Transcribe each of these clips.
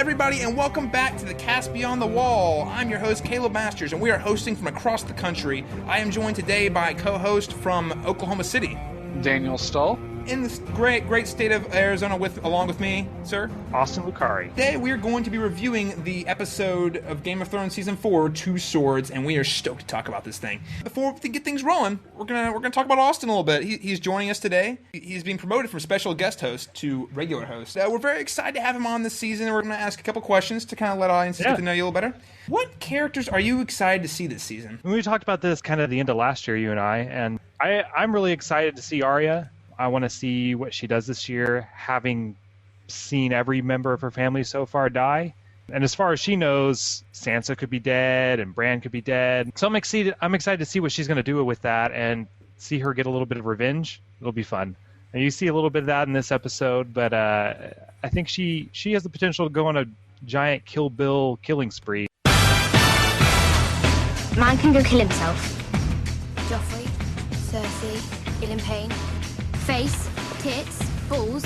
everybody, and welcome back to the Cast Beyond the Wall. I'm your host, Caleb Masters, and we are hosting from across the country. I am joined today by a co-host from Oklahoma City, Daniel Stull. In this great state of Arizona, along with me, sir, Austin Lucari. Today we are going to be reviewing the episode of Game of Thrones Season 4, Two Swords, and we are stoked to talk about this thing. Before we get things rolling, we're gonna talk about Austin a little bit. He's joining us today. He's being promoted from special guest host to regular host. We're very excited to have him on this season. We're gonna ask a couple questions to kind of let audiences get to know you a little better. What characters are you excited to see this season? We talked about this kind of at the end of last year, you and I'm really excited to see Arya. I want to see what she does this year, having seen every member of her family so far die. And as far as she knows, Sansa could be dead and Bran could be dead. So I'm excited to see what she's going to do with that and see her get a little bit of revenge. It'll be fun. And you see a little bit of that in this episode, but I think she has the potential to go on a giant Kill Bill killing spree. Man can go kill himself. Joffrey, Cersei, Ilan Payne. Face, tits, balls.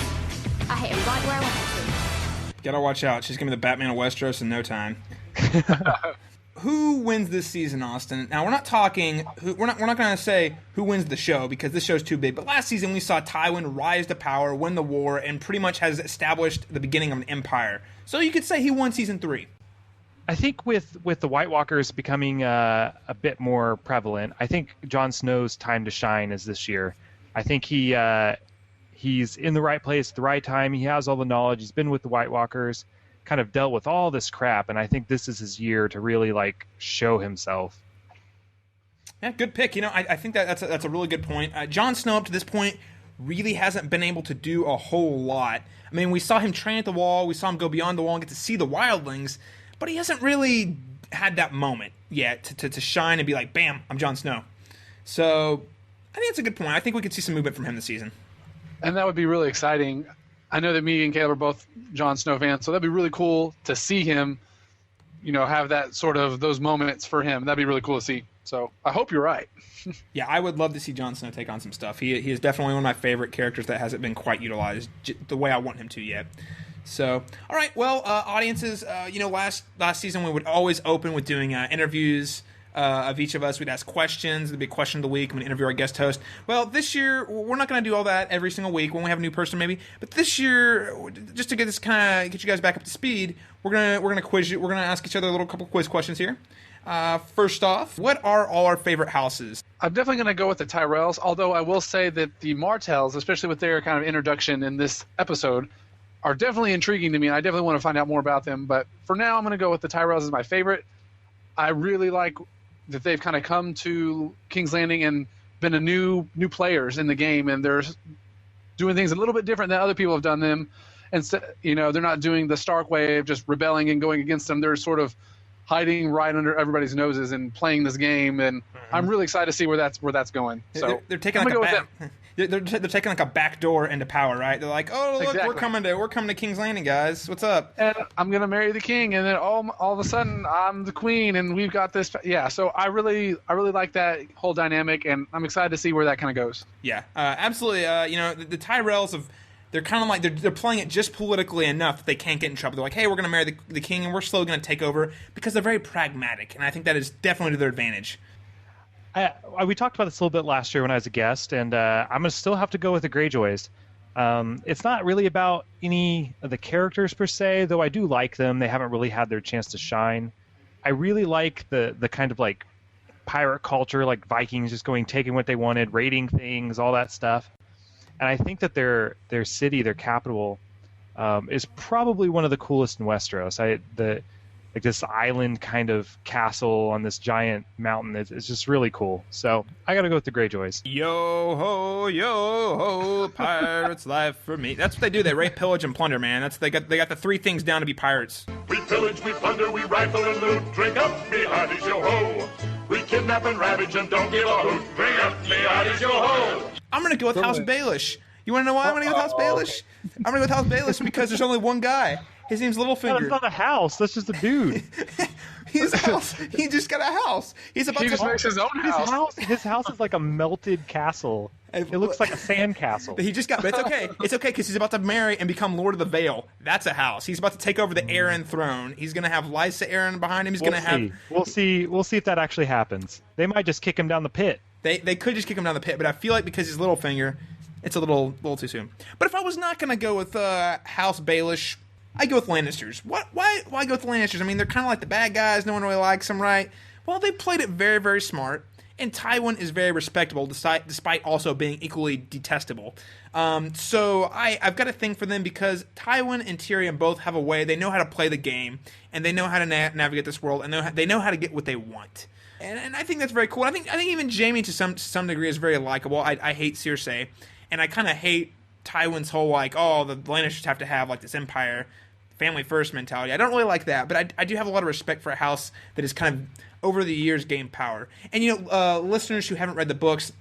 I hit him right where I want him to. Gotta watch out. She's gonna be the Batman of Westeros in no time. Who wins this season, Austin? Now we're not talking. We're not gonna say who wins the show because this show's too big. But last season we saw Tywin rise to power, win the war, and pretty much has established the beginning of an empire. So you could say he won season 3. I think with the White Walkers becoming a bit more prevalent, I think Jon Snow's time to shine is this year. I think he's in the right place at the right time. He has all the knowledge. He's been with the White Walkers, kind of dealt with all this crap, and I think this is his year to really show himself. Yeah, good pick. I think that's a really good point. Jon Snow up to this point really hasn't been able to do a whole lot. I mean, we saw him train at the Wall. We saw him go beyond the Wall and get to see the wildlings, but he hasn't really had that moment yet to shine and be like, bam, I'm Jon Snow. So I think that's a good point. I think we could see some movement from him this season. And that would be really exciting. I know that me and Caleb are both Jon Snow fans, so that'd be really cool to see him, have that sort of those moments for him. That'd be really cool to see. So I hope you're right. Yeah, I would love to see Jon Snow take on some stuff. He is definitely one of my favorite characters that hasn't been quite utilized the way I want him to yet. So, all right, well, audiences, last season we would always open with doing interviews of each of us. We'd ask questions. There'd be a question of the week. We'd interview our guest host. Well, this year, we're not going to do all that every single week when we have a new person maybe. But this year, just to get you guys back up to speed, we're gonna quiz you. We're going to ask each other a couple quiz questions here. First off, what are all our favorite houses? I'm definitely going to go with the Tyrells, although I will say that the Martells, especially with their kind of introduction in this episode, are definitely intriguing to me, and I definitely want to find out more about them. But for now, I'm going to go with the Tyrells as my favorite. I really like that they've kind of come to King's Landing and been a new players in the game, and they're doing things a little bit different than other people have done them. And they're not doing the Stark way of just rebelling and going against them. They're sort of hiding right under everybody's noses and playing this game, and I'm really excited to see where that's going. So they're taking they're taking like a back door into power, right? They're like, oh look, exactly. we're coming to King's Landing, guys. What's up? And I'm gonna marry the king, and then all of a sudden I'm the queen, and we've got this. Yeah, so I really like that whole dynamic, and I'm excited to see where that kind of goes. Yeah, absolutely. The Tyrells they're kind of like they're playing it just politically enough that they can't get in trouble. They're like, hey, we're gonna marry the king, and we're slowly gonna take over because they're very pragmatic, and I think that is definitely to their advantage. We talked about this a little bit last year when I was a guest, and I'm going to still have to go with the Greyjoys. It's not really about any of the characters per se, though I do like them. They haven't really had their chance to shine. I really like the kind of pirate culture, like Vikings just taking what they wanted, raiding things, all that stuff. And I think that their city, their capital, is probably one of the coolest in Westeros. This island kind of castle on this giant mountain is just really cool. So I got to go with the Greyjoys. Yo ho, pirates life for me. That's what they do. They rape, pillage, and plunder, man. They got the 3 things down to be pirates. We pillage, we plunder, we rifle and loot. Drink up, me hearties, yo ho. We kidnap and ravage and don't give a hoot. Bring up, me hearties, yo ho. I'm gonna go with House Baelish. You want to know why I'm going to go with House Baelish? I'm going to go with House Baelish because there's only one guy. His name's No, Littlefinger. that's not a house. That's just a dude. He's a house. He just got a house. He's about He to just makes his own house. His house is like a melted castle. It looks like a sand castle. He just got, but it's okay. It's okay because he's about to marry and become Lord of the Vale. That's a house. He's about to take over the Aaron throne. He's gonna have Lysa Aaron behind him. He's gonna have. We'll see if that actually happens. They might just kick him down the pit. They could just kick him down the pit, but I feel like because he's Littlefinger, it's a little too soon. But if I was not gonna go with House Baelish, I go with Lannisters. Why go with the Lannisters? I mean, they're kind of like the bad guys. No one really likes them, right? Well, they played it very, very smart. And Tywin is very respectable, despite also being equally detestable. So I've got a thing for them because Tywin and Tyrion both have a way. They know how to play the game, and they know how to navigate this world, and they know how to get what they want. And I think that's very cool. I think even Jaime to some degree is very likable. I hate Cersei, and I kind of hate Tywin's whole the Lannisters have to have like this empire, family first mentality. I don't really like that, but I do have a lot of respect for a house that is kind of over the years gained power. And listeners who haven't read the books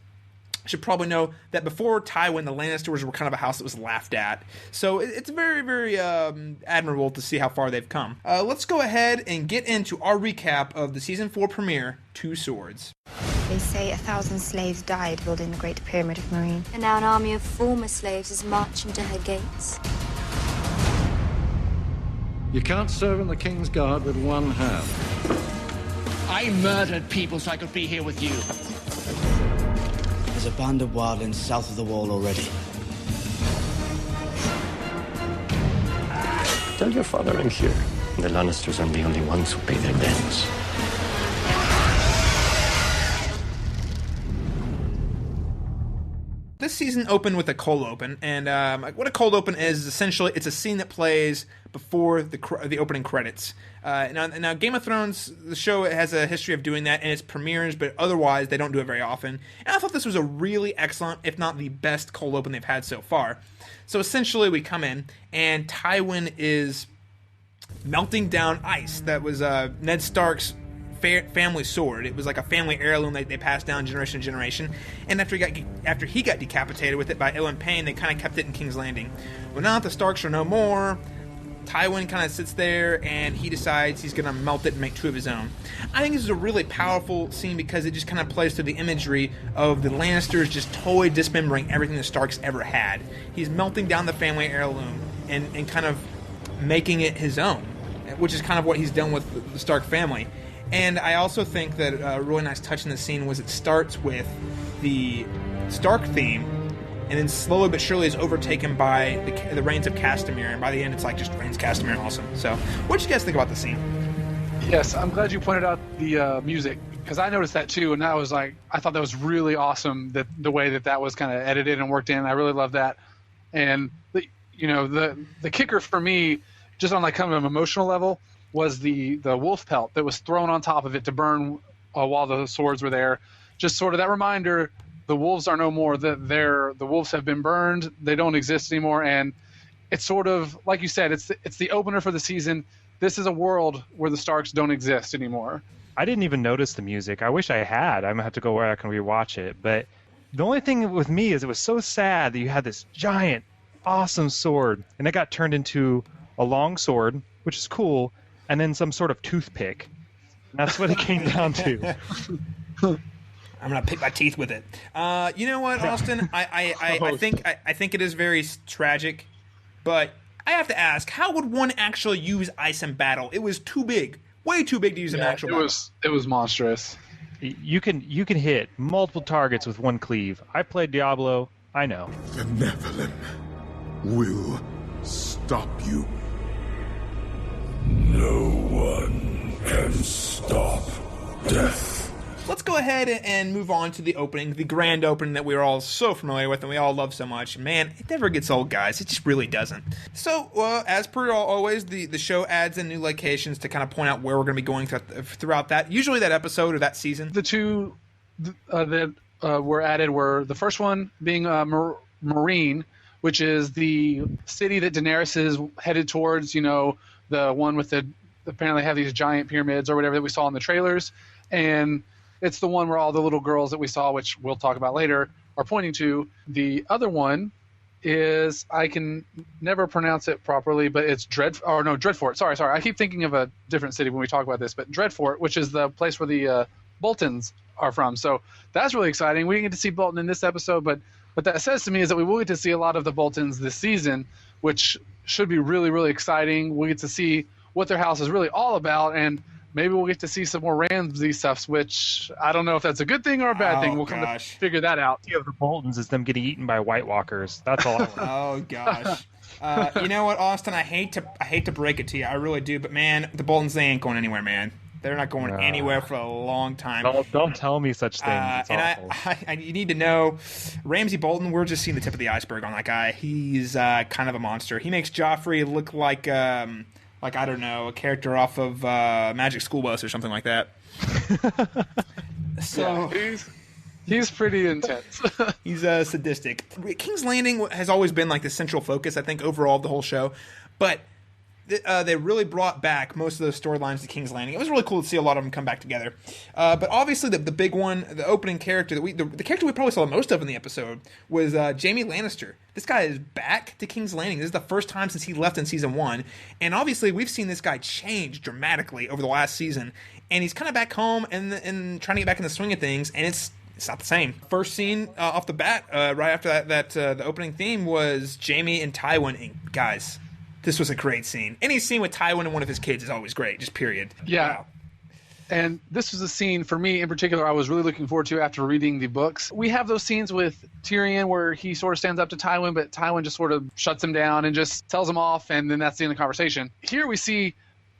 should probably know that before Tywin, the Lannisters were kind of a house that was laughed at. So it's very, very admirable to see how far they've come. Let's go ahead and get into our recap of the Season 4 premiere, Two Swords. They say 1,000 slaves died building the Great Pyramid of Marine. And now an army of former slaves is marching to her gates. You can't serve in the King's Guard with one hand. I murdered people so I could be here with you. There's a band of wildlings south of the wall already. Tell your father I'm here. The Lannisters aren't the only ones who pay their debts. This season opened with a cold open, and what a cold open is essentially it's a scene that plays before the opening credits. Now, Game of Thrones, the show has a history of doing that in its premieres, but otherwise they don't do it very often. And I thought this was a really excellent, if not the best, cold open they've had so far. So essentially, we come in, and Tywin is melting down ice. That was Ned Stark's family sword. It was like a family heirloom they passed down generation to generation. And after he got decapitated with it by Ilan Payne, they kind of kept it in King's Landing. Well, now that the Starks are no more, Tywin kind of sits there and he decides he's going to melt it and make two of his own. I think this is a really powerful scene because it just kind of plays to the imagery of the Lannisters just totally dismembering everything the Starks ever had. He's melting down the family heirloom and kind of making it his own, which is kind of what he's done with the Stark family. And I also think that a really nice touch in the scene was it starts with the Stark theme, and then slowly but surely is overtaken by the Reigns of Castamere, and by the end it's like just Reigns Castamere awesome. So, what did you guys think about the scene? Yes, I'm glad you pointed out the music, because I noticed that too, and I thought that was really awesome, that the way that was kind of edited and worked in. I really love that. And the kicker for me, just on like kind of an emotional level, was the wolf pelt that was thrown on top of it to burn while the swords were there. Just sort of that reminder, the wolves are no more, the wolves have been burned, they don't exist anymore, and it's sort of, like you said, it's the opener for the season. This is a world where the Starks don't exist anymore. I didn't even notice the music. I wish I had. I'm going to have to go where I can rewatch it. But the only thing with me is it was so sad that you had this giant, awesome sword, and it got turned into a long sword, which is cool, and then some sort of toothpick. And that's what it came down to. I'm gonna pick my teeth with it. You know what, Austin? I think it is very tragic, but I have to ask: how would one actually use ice in battle? It was too big, way too big to use in actual battle. It was monstrous. You can hit multiple targets with one cleave. I played Diablo. I know. The Nephilim will stop you. No one can stop death. Let's go ahead and move on to the opening, the grand opening that we're all so familiar with and we all love so much. Man, it never gets old, guys. It just really doesn't. So, as per always, the show adds in new locations to kind of point out where we're going to be going throughout that, usually that episode or that season. The two that were added were the first one being Marine, which is the city that Daenerys is headed towards, the one with apparently have these giant pyramids or whatever that we saw in the trailers. And it's the one where all the little girls that we saw, which we'll talk about later, are pointing to. The other one is, I can never pronounce it properly, but it's Dreadfort. Sorry. I keep thinking of a different city when we talk about this, but Dreadfort, which is the place where the Boltons are from. So that's really exciting. We didn't get to see Bolton in this episode, but what that says to me is that we will get to see a lot of the Boltons this season, which should be really, really exciting. We'll get to see what their house is really all about, and maybe we'll get to see some more Ramsay stuffs, which I don't know if that's a good thing or a bad thing. We'll come to figure that out. The other Boltons is them getting eaten by White Walkers. That's all I want. Oh, gosh. You know what, Austin? I hate to break it to you. I really do. But, man, the Boltons, they ain't going anywhere, man. They're not going anywhere for a long time. Don't tell me such things. It's awful. You need to know, Ramsay Bolton, we're just seeing the tip of the iceberg on that guy. He's kind of a monster. He makes Joffrey look like I don't know, a character off of Magic School Bus or something like that. So he's pretty intense. He's sadistic. King's Landing has always been like the central focus, I think, overall of the whole show. But they really brought back most of those storylines to King's Landing. It was really cool to see a lot of them come back together. But obviously the big one, the opening character, the character we probably saw the most of in the episode was Jaime Lannister. This guy is back to King's Landing. This is the first time since he left in season 1. And obviously we've seen this guy change dramatically over the last season. And he's kind of back home and trying to get back in the swing of things. And it's not the same. First scene off the bat, right after that the opening theme was Jaime and Tywin. And guys, this was a great scene. Any scene with Tywin and one of his kids is always great, just period. Yeah. Wow. And this was a scene, for me in particular, I was really looking forward to after reading the books. We have those scenes with Tyrion where he sort of stands up to Tywin, but Tywin just sort of shuts him down and just tells him off, and then that's the end of the conversation. Here we see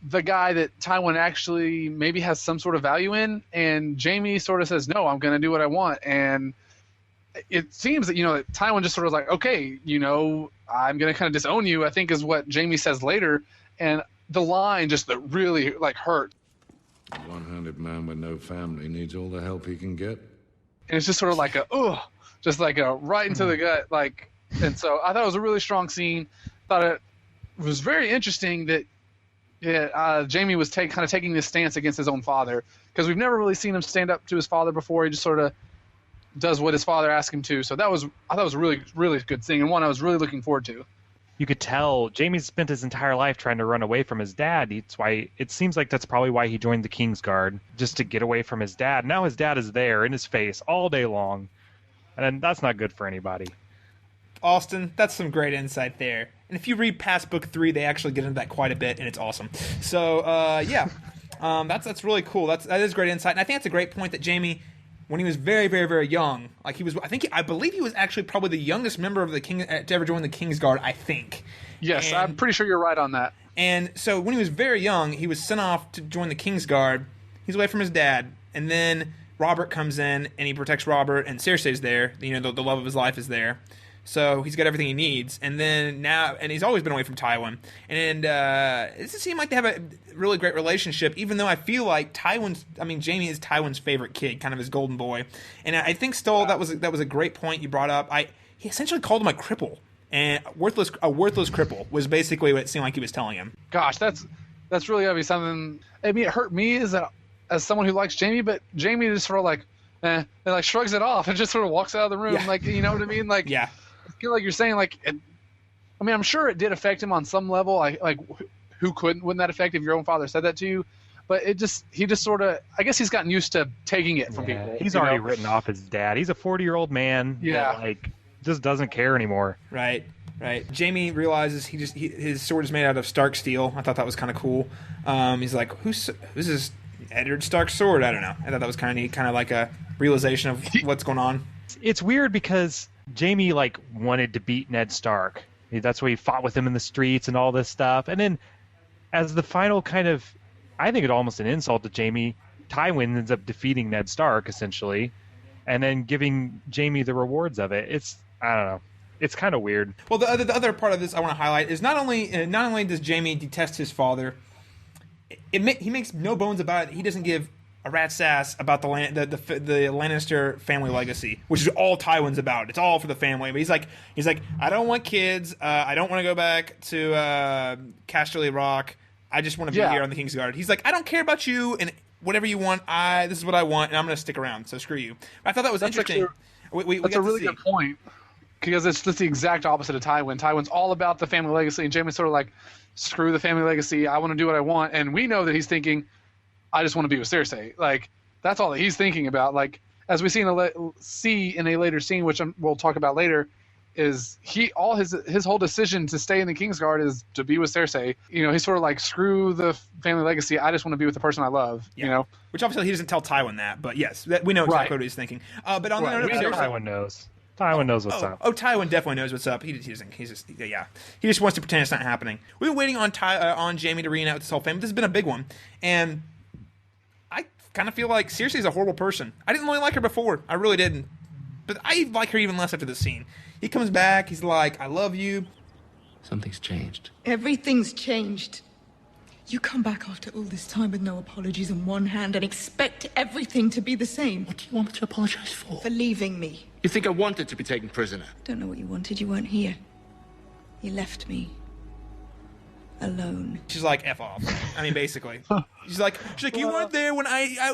the guy that Tywin actually maybe has some sort of value in, and Jaime sort of says, no, I'm going to do what I want. And it seems that, that Tywin just sort of like, okay, I'm going to kind of disown you, I think is what Jaime says later. And the line just that really hurt. A one-handed man with no family needs all the help he can get. And it's just sort of like just like a right into the gut. And so I thought it was a really strong scene. Thought it was very interesting that Jaime was kind of taking this stance against his own father, because we've never really seen him stand up to his father before. He just sort of does what his father asked him to. So I thought it was a really, really good thing, and one I was really looking forward to. You could tell Jaime spent his entire life trying to run away from his dad. It seems like that's probably why he joined the Kingsguard, just to get away from his dad. Now his dad is there in his face all day long, and that's not good for anybody. Austin, that's some great insight there. And if you read past book 3, they actually get into that quite a bit, and it's awesome. So that's really cool. That is great insight, and I think that's a great point that Jaime, when he was very, very, very young, I believe he was actually probably the youngest member of the King to ever join the Kingsguard, I think. Yes, I'm pretty sure you're right on that. And so when he was very young, he was sent off to join the Kingsguard. He's away from his dad, and then Robert comes in and he protects Robert, and Cersei's there. The love of his life is there. So he's got everything he needs, and he's always been away from Tywin. And it doesn't seem like they have a really great relationship, even though I feel like Jaime is Tywin's favorite kid, kind of his golden boy. And I think still that was a great point you brought up. He essentially called him a cripple, and a worthless cripple was basically what it seemed like he was telling him. Gosh, that's really gotta be something. I mean, it hurt me as someone who likes Jaime, but Jaime just sort of and shrugs it off and just sort of walks out of the room. Yeah. You know what I mean? Yeah. I feel like you're saying I'm sure it did affect him on some level. Who wouldn't that affect if your own father said that to you? But he just sort of, I guess he's gotten used to taking it from people. He's already written off his dad. He's a 40-year-old man. Yeah. That, just doesn't care anymore. Right. Jaime realizes his sword is made out of Stark steel. I thought that was kind of cool. He's like, who's this Eddard Stark's sword? I don't know. I thought that was kind of neat, kind of like a realization of what's going on. It's weird because Jaime wanted to beat Ned Stark. That's why he fought with him in the streets and all this stuff. And then as the final kind of, I think it almost an insult to Jaime, Tywin ends up defeating Ned Stark essentially, and then giving Jaime the rewards of it. I don't know. It's kind of weird. Well, the other part of this I want to highlight is not only does Jaime detest his father, he makes no bones about it. He doesn't give a rat's ass about the Lannister family legacy, which is all Tywin's about. It's all for the family. But he's like, I don't want kids. I don't want to go back to Casterly Rock. I just want to be here on the Kingsguard. He's like, I don't care about you and whatever you want. This is what I want, and I'm going to stick around. So screw you. I thought that was interesting. That's a really good point. because it's just the exact opposite of Tywin. Tywin's all about the family legacy, and Jaime's sort of like, screw the family legacy. I want to do what I want. And we know that he's thinking, I just want to be with Cersei. Like, that's all that he's thinking about. Like, as we see in a later scene, which we'll talk about later, is his whole decision to stay in the Kingsguard is to be with Cersei. You know, he's sort of like, screw the family legacy. I just want to be with the person I love. Yeah. You know, which obviously he doesn't tell Tywin that, but yes, we know exactly what he's thinking. But on the other hand, Tywin knows. Tywin knows what's up. Oh, Tywin definitely knows what's up. He just wants to pretend it's not happening. We've been waiting on Jaime to reunite with this whole family. This has been a big one, and I kind of feel like Cersei's a horrible person. I didn't really like her before. I really didn't, but I like her even less after this scene. He comes back. He's like, "I love you." Something's changed. Everything's changed. You come back after all this time with no apologies on one hand and expect everything to be the same. What do you want me to apologize for? For leaving me. You think I wanted to be taken prisoner? Don't know what you wanted. You weren't here. You left me. Alone. She's like, "F off." I mean, basically, she's like, "You weren't there when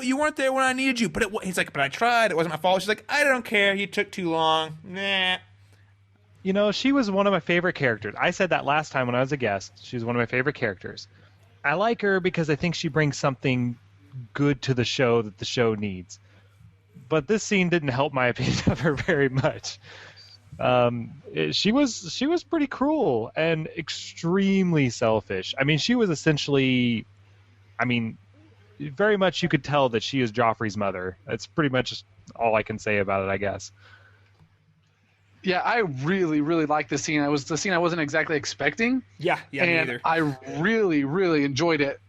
you weren't there when I needed you." But he's like, "But I tried. It wasn't my fault." She's like, "I don't care. You took too long." Nah. You know, she was one of my favorite characters. I said that last time when I was a guest. She was one of my favorite characters. I like her because I think she brings something good to the show that the show needs. But this scene didn't help my opinion of her very much. She was pretty cruel and extremely selfish. I mean, she was essentially, very much you could tell that she is Joffrey's mother. That's pretty much all I can say about it, I guess. Yeah, I really, really like this scene. It was the scene I wasn't exactly expecting. Yeah, me either. I really, really enjoyed it.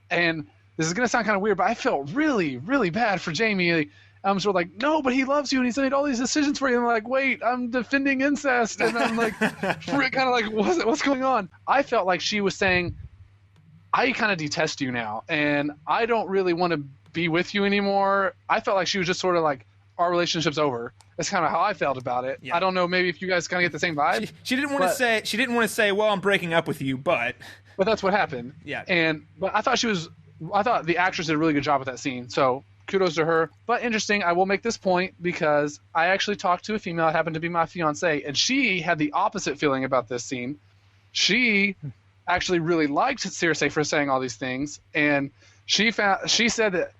And this is going to sound kind of weird, but I felt really, really bad for Jaime. Like, I'm sort of like, no, but he loves you, and he's made all these decisions for you. And I'm like, wait, I'm defending incest. And I'm like, kind of like, what's going on? I felt like she was saying, I kind of detest you now, and I don't really want to be with you anymore. I felt like she was just sort of like, our relationship's over. That's kind of how I felt about it. Yeah. I don't know, maybe if you guys kind of get the same vibe. She didn't want to say, well, I'm breaking up with you, but that's what happened. Yeah. But I thought the actress did a really good job with that scene. So kudos to her. But interesting, I will make this point because I actually talked to a female, it happened to be my fiance, and she had the opposite feeling about this scene. She actually really liked Cersei for saying all these things, and she said that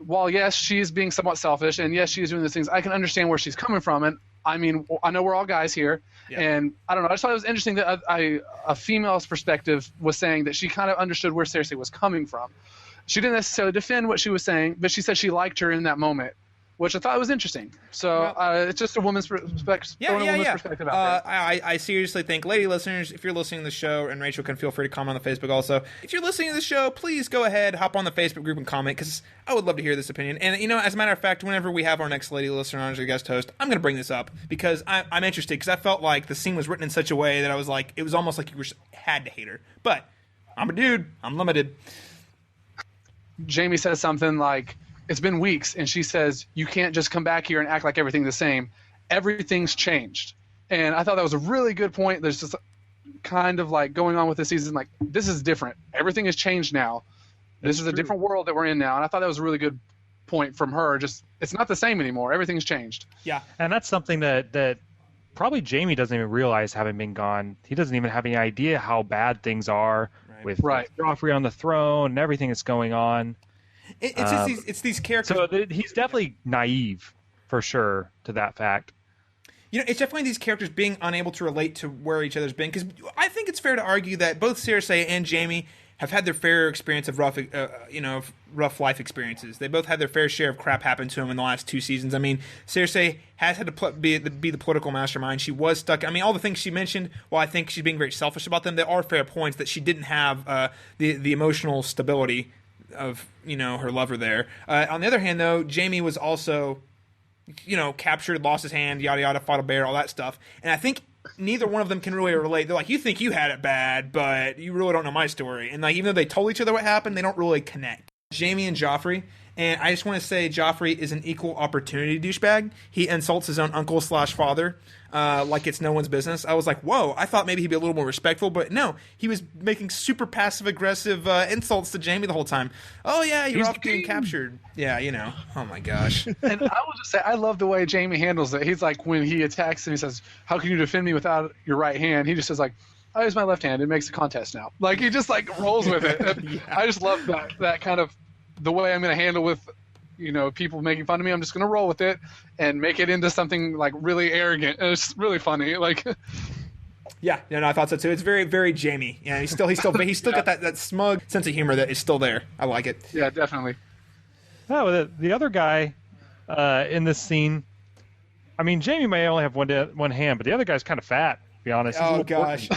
while yes, she is being somewhat selfish, and yes, she is doing these things, I can understand where she's coming from. And I mean, I know we're all guys here, and I don't know. I just thought it was interesting that a female's perspective was saying that she kind of understood where Cersei was coming from. She didn't necessarily defend what she was saying, but she said she liked her in that moment, which I thought was interesting. So it's just a woman's perspective. Perspective out there. I seriously think, lady listeners, if you're listening to the show, and Rachel can feel free to comment on the Facebook also. If you're listening to the show, please go ahead, hop on the Facebook group and comment, because I would love to hear this opinion. And, as a matter of fact, whenever we have our next lady listener on as a guest host, I'm going to bring this up, because I'm interested, because I felt like the scene was written in such a way that I was like, it was almost like you had to hate her. But I'm a dude. I'm limited. Jaime says something like, it's been weeks, and she says, you can't just come back here and act like everything's the same. Everything's changed. And I thought that was a really good point. There's just kind of like going on with this season, like, this is different. Everything has changed now. This is a different world that we're in now. And I thought that was a really good point from her. Just, it's not the same anymore. Everything's changed. Yeah. And that's something that probably Jaime doesn't even realize, having been gone. He doesn't even have any idea how bad things are with Joffrey on the throne and everything that's going on. It's these characters. So he's definitely naive, for sure, to that fact. It's definitely these characters being unable to relate to where each other's been. Because I think it's fair to argue that both Cersei and Jaime have had their fair experience of rough life experiences. They both had their fair share of crap happen to them in the last 2 seasons. I mean, Cersei has had to be the political mastermind. She was stuck. I mean, all the things she mentioned, while I think she's being very selfish about them, there are fair points that she didn't have the emotional stability of her lover there. On the other hand, though, Jaime was also captured, lost his hand, yada yada, fought a bear, all that stuff. And I think neither one of them can really relate. They're like, you think you had it bad, but you really don't know my story. And like, even though they told each other what happened, they don't really connect. Jaime and Joffrey, And I just want to say Joffrey is an equal opportunity douchebag. He insults his own uncle/father like it's no one's business. I was like, whoa, I thought maybe he'd be a little more respectful, but no, he was making super passive-aggressive insults to Jaime the whole time. Oh, yeah, you're off getting captured. Yeah, you know. Oh, my gosh. And I will just say, I love the way Jaime handles it. He's like, when he attacks him, he says, how can you defend me without your right hand? He just says, like, I use my left hand. It makes a contest now. Like, he just, like, rolls with it. And I just love that kind of the way I'm going to handle with, you know, people making fun of me. I'm just going to roll with it and make it into something, like, really arrogant. And it's really funny. Like, yeah, no, I thought so, too. It's very, very Jaime. Yeah, he's still got that smug sense of humor that is still there. I like it. Yeah, definitely. Oh, the other guy in this scene, I mean, Jaime may only have one hand, but the other guy's kind of fat. To be honest. Oh gosh.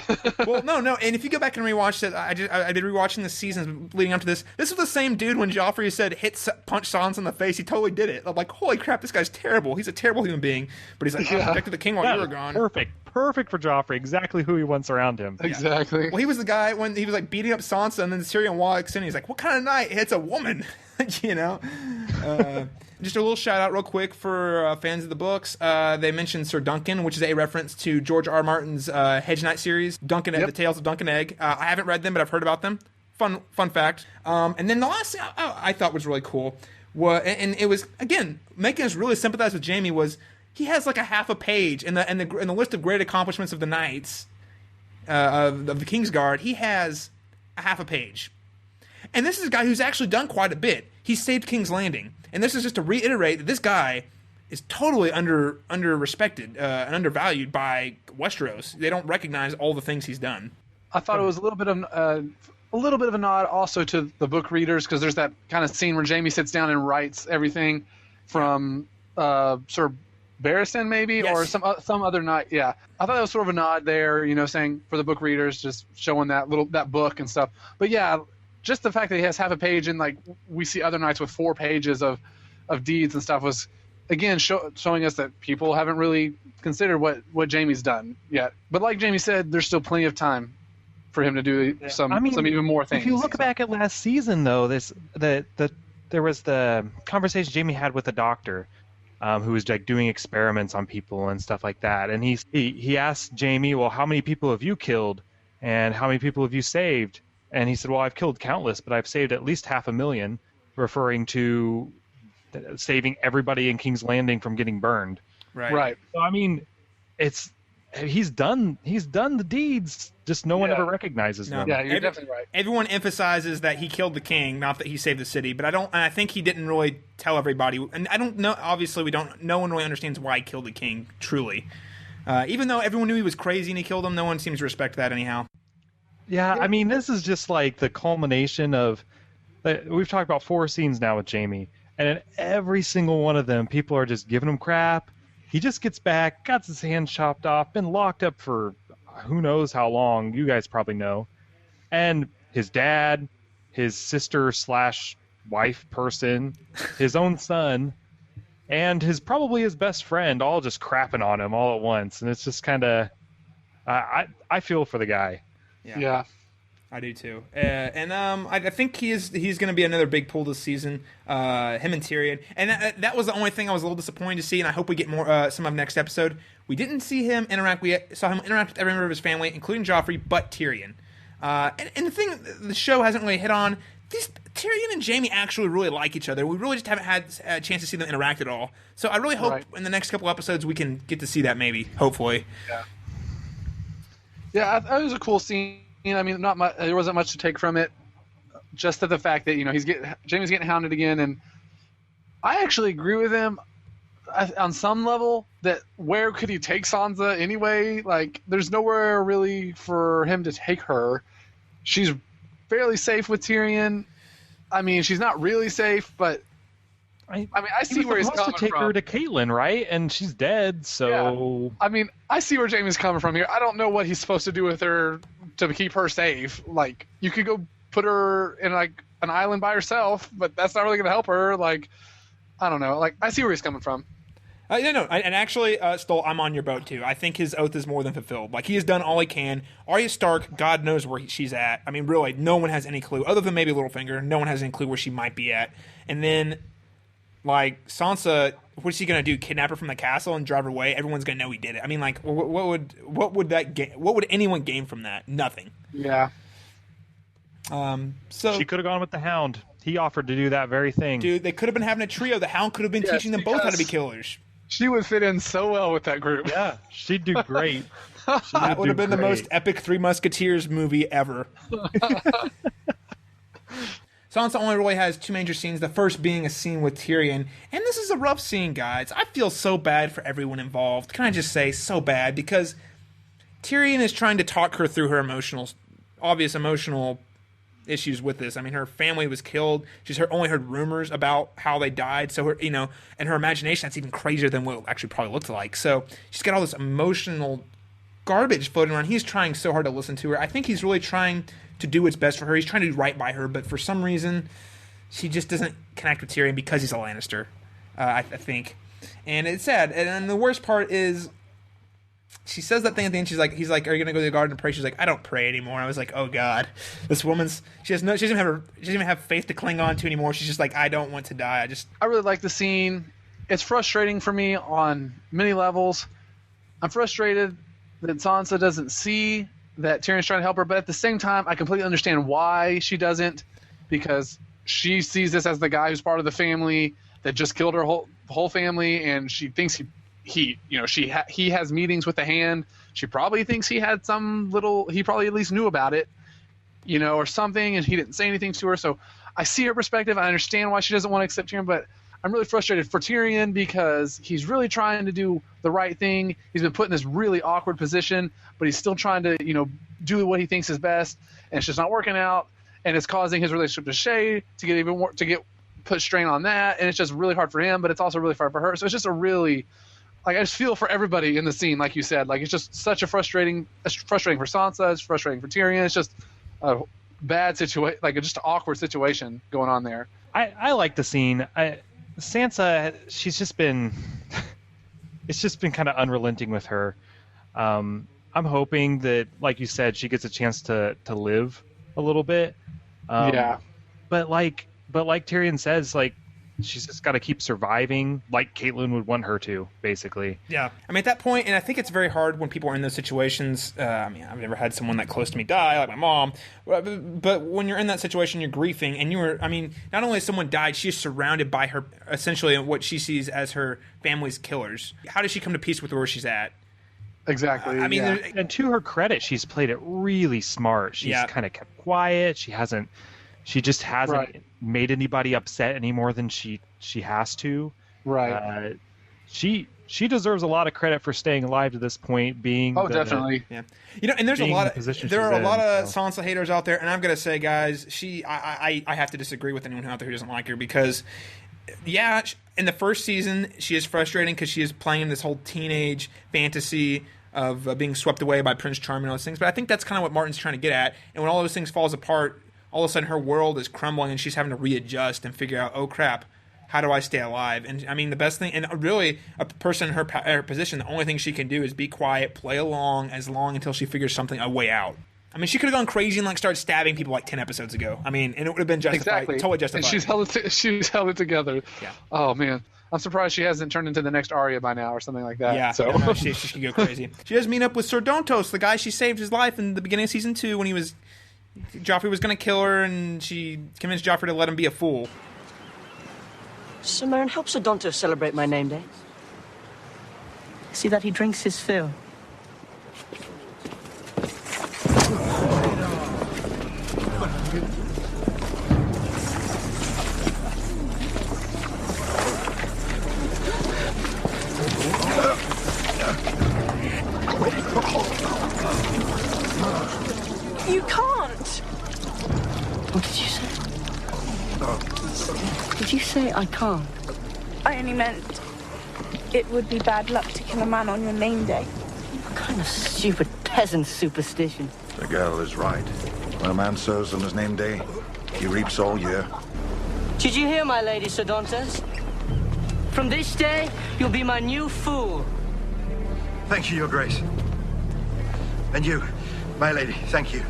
Well, no, and if you go back and rewatch it, I did rewatching the seasons leading up to this. This was the same dude when Joffrey said punch Sansa in the face. He totally did it. I'm like, holy crap, this guy's terrible. He's a terrible human being. But he's like, I protected the king while you were gone. Perfect for Joffrey. Exactly who he wants around him. Exactly. Well, he was the guy when he was like beating up Sansa, and then Tyrion walks in. And he's like, what kind of night? It's a woman. You know. Just a little shout out real quick for fans of the books. They mentioned Sir Duncan, which is a reference to George R. R. Martin's Hedge Knight series, The Tales of Duncan Egg. I haven't read them, but I've heard about them. Fun fact. And then the last thing I thought was really cool, and it was, again, making us really sympathize with Jaime, was he has like a half a page in the list of great accomplishments of the knights of the Kingsguard. He has a half a page. And this is a guy who's actually done quite a bit. He saved King's Landing. And this is just to reiterate that this guy is totally under-respected and undervalued by Westeros. They don't recognize all the things he's done. I thought it was a little bit of a nod also to the book readers, because there's that kind of scene where Jaime sits down and writes everything from Sir Barristan maybe, yes, or some other knight. Yeah, I thought that was sort of a nod there, you know, saying for the book readers, just showing that book and stuff. But yeah, just the fact that he has half a page, and like we see other knights with 4 pages of deeds and stuff, was again showing us that people haven't really considered what Jaime's done yet. But like Jaime said, there's still plenty of time for him to do some even more things. If you look back at last season, though, there was the conversation Jaime had with the doctor, who was like doing experiments on people and stuff like that, and he asked Jaime, well, how many people have you killed, and how many people have you saved? And he said, well, I've killed countless, but I've saved at least 500,000, referring to saving everybody in King's Landing from getting burned. Right. So, I mean, he's done the deeds, just no one ever recognizes them. Yeah, you're definitely right. Everyone emphasizes that he killed the king, not that he saved the city, but I think he didn't really tell everybody. And I don't know, obviously no one really understands why he killed the king, truly. Even though everyone knew he was crazy and he killed him, no one seems to respect that anyhow. Yeah, I mean, this is just like the culmination of... We've talked about 4 scenes now with Jaime, and in every single one of them, people are just giving him crap. He just gets back, got his hand chopped off, been locked up for who knows how long. You guys probably know. And his dad, his sister/wife person, his own son, and probably his best friend all just crapping on him all at once. And it's just kind of... I feel for the guy. Yeah. I do too, and I think he's going to be another big pull this season. Him and Tyrion, and that was the only thing I was a little disappointed to see, and I hope we get more some of next episode. We didn't see him interact. We saw him interact with every member of his family, including Joffrey, but Tyrion. And the thing the show hasn't really hit on, Tyrion and Jaime actually really like each other. We really just haven't had a chance to see them interact at all. So I really hope in the next couple episodes we can get to see that, maybe, hopefully. Yeah, that was a cool scene. I mean, not much. There wasn't much to take from it. Just the fact that Jaime's getting hounded again, and I actually agree with him on some level that where could he take Sansa anyway? Like, there's nowhere really for him to take her. She's fairly safe with Tyrion. I mean, she's not really safe, but I see where he's coming from. To take her to Caitlyn, right? And she's dead, so... Yeah. I mean, I see where Jaime's coming from here. I don't know what he's supposed to do with her to keep her safe. Like, you could go put her in, like, an island by herself, but that's not really going to help her. Like, I don't know. Like, I see where he's coming from. And actually, Stoll, I'm on your boat too. I think his oath is more than fulfilled. Like, he has done all he can. Arya Stark, God knows where she's at. I mean, really, no one has any clue, other than maybe Littlefinger. No one has any clue where she might be at. And then, like, Sansa, what's she gonna do? Kidnap her from the castle and drive her away? Everyone's gonna know he did it. I mean, like, what would anyone gain from that? Nothing. Yeah. So she could have gone with the Hound. He offered to do that very thing. Dude, they could have been having a trio. The Hound could have been teaching them both how to be killers. She would fit in so well with that group. Yeah, she'd do great. That would have been the most epic Three Musketeers movie ever. Sansa only really has two major scenes, the first being a scene with Tyrion. And this is a rough scene, guys. I feel so bad for everyone involved. Can I just say so bad? Because Tyrion is trying to talk her through her obvious emotional issues with this. I mean, her family was killed. She's only heard rumors about how they died. So her, in her imagination, that's even crazier than what it actually probably looked like. So she's got all this emotional garbage floating around. He's trying so hard to listen to her. I think he's really trying to do what's best for her. He's trying to do right by her, but for some reason, she just doesn't connect with Tyrion because he's a Lannister, I think. And it's sad. And the worst part is, she says that thing at the end. He's like, "Are you gonna go to the garden and pray?" She's like, "I don't pray anymore." I was like, "Oh God, this woman's she doesn't even have faith to cling on to anymore." She's just like, "I don't want to die." I really like the scene. It's frustrating for me on many levels. I'm frustrated that Sansa doesn't see that Tyrion's trying to help her, but at the same time, I completely understand why she doesn't, because she sees this as the guy who's part of the family that just killed her whole family, and she thinks he has meetings with the Hand. She probably thinks he had he probably at least knew about it, or something, and he didn't say anything to her. So I see her perspective. I understand why she doesn't want to accept Tyrion, but I'm really frustrated for Tyrion because he's really trying to do the right thing. He's been put in this really awkward position, but he's still trying to, do what he thinks is best, and it's just not working out, and it's causing his relationship to Shay to get even more, to get put strain on that, and it's just really hard for him, but it's also really hard for her. So it's just I just feel for everybody in the scene, like you said. Like, it's just such a frustrating for Sansa, it's frustrating for Tyrion. It's just a bad situation, like just an awkward situation going on there. I like the scene. Sansa, she's just been, it's just been kind of unrelenting with her. I'm hoping that, like you said, she gets a chance to live a little bit. Yeah. But like Tyrion says, like, she's just got to keep surviving like Caitlyn would want her to, basically. Yeah. I mean, at that point, and I think it's very hard when people are in those situations. I mean, I've never had someone that close to me die, like my mom. But when you're in that situation, you're grieving, and not only has someone died, she is surrounded by her, essentially what she sees as her family's killers. How does she come to peace with where she's at? Exactly. I mean, and to her credit, she's played it really smart. She's kind of kept quiet. She just hasn't made anybody upset any more than she has to. Right. She deserves a lot of credit for staying alive to this point. Definitely. Yeah. And there's a lot of Sansa haters out there, and I'm gonna say, guys, I have to disagree with anyone out there who doesn't like her because, in the first season she is frustrating because she is playing this whole teenage fantasy of being swept away by Prince Charming and all those things. But I think that's kind of what Martin's trying to get at. And when all those things falls apart, all of a sudden her world is crumbling and she's having to readjust and figure out, oh crap, how do I stay alive? And I mean, the best thing, and really a person in her position, the only thing she can do is be quiet, play along until she figures a way out. I mean, she could have gone crazy and started stabbing people 10 episodes ago. I mean, and it would have been justified, totally justified. And she's held it together. Yeah. Oh man, I'm surprised she hasn't turned into the next Arya by now or something like that. Yeah. So no, she could go crazy. She does meet up with Sir Dontos, the guy she saved his life in the beginning of season 2 when Joffrey was going to kill her, and she convinced Joffrey to let him be a fool. Sir Meryn, help Sir Dontos celebrate my name day. See that he drinks his fill. You can't! What did you say? Did you say I can't? I only meant it would be bad luck to kill a man on your name day. What kind of stupid peasant superstition? The girl is right. When a man sows on his name day, he reaps all year. Did you hear, my lady, Sir Dontos? From this day, you'll be my new fool. Thank you, Your Grace. And you, my lady, thank you.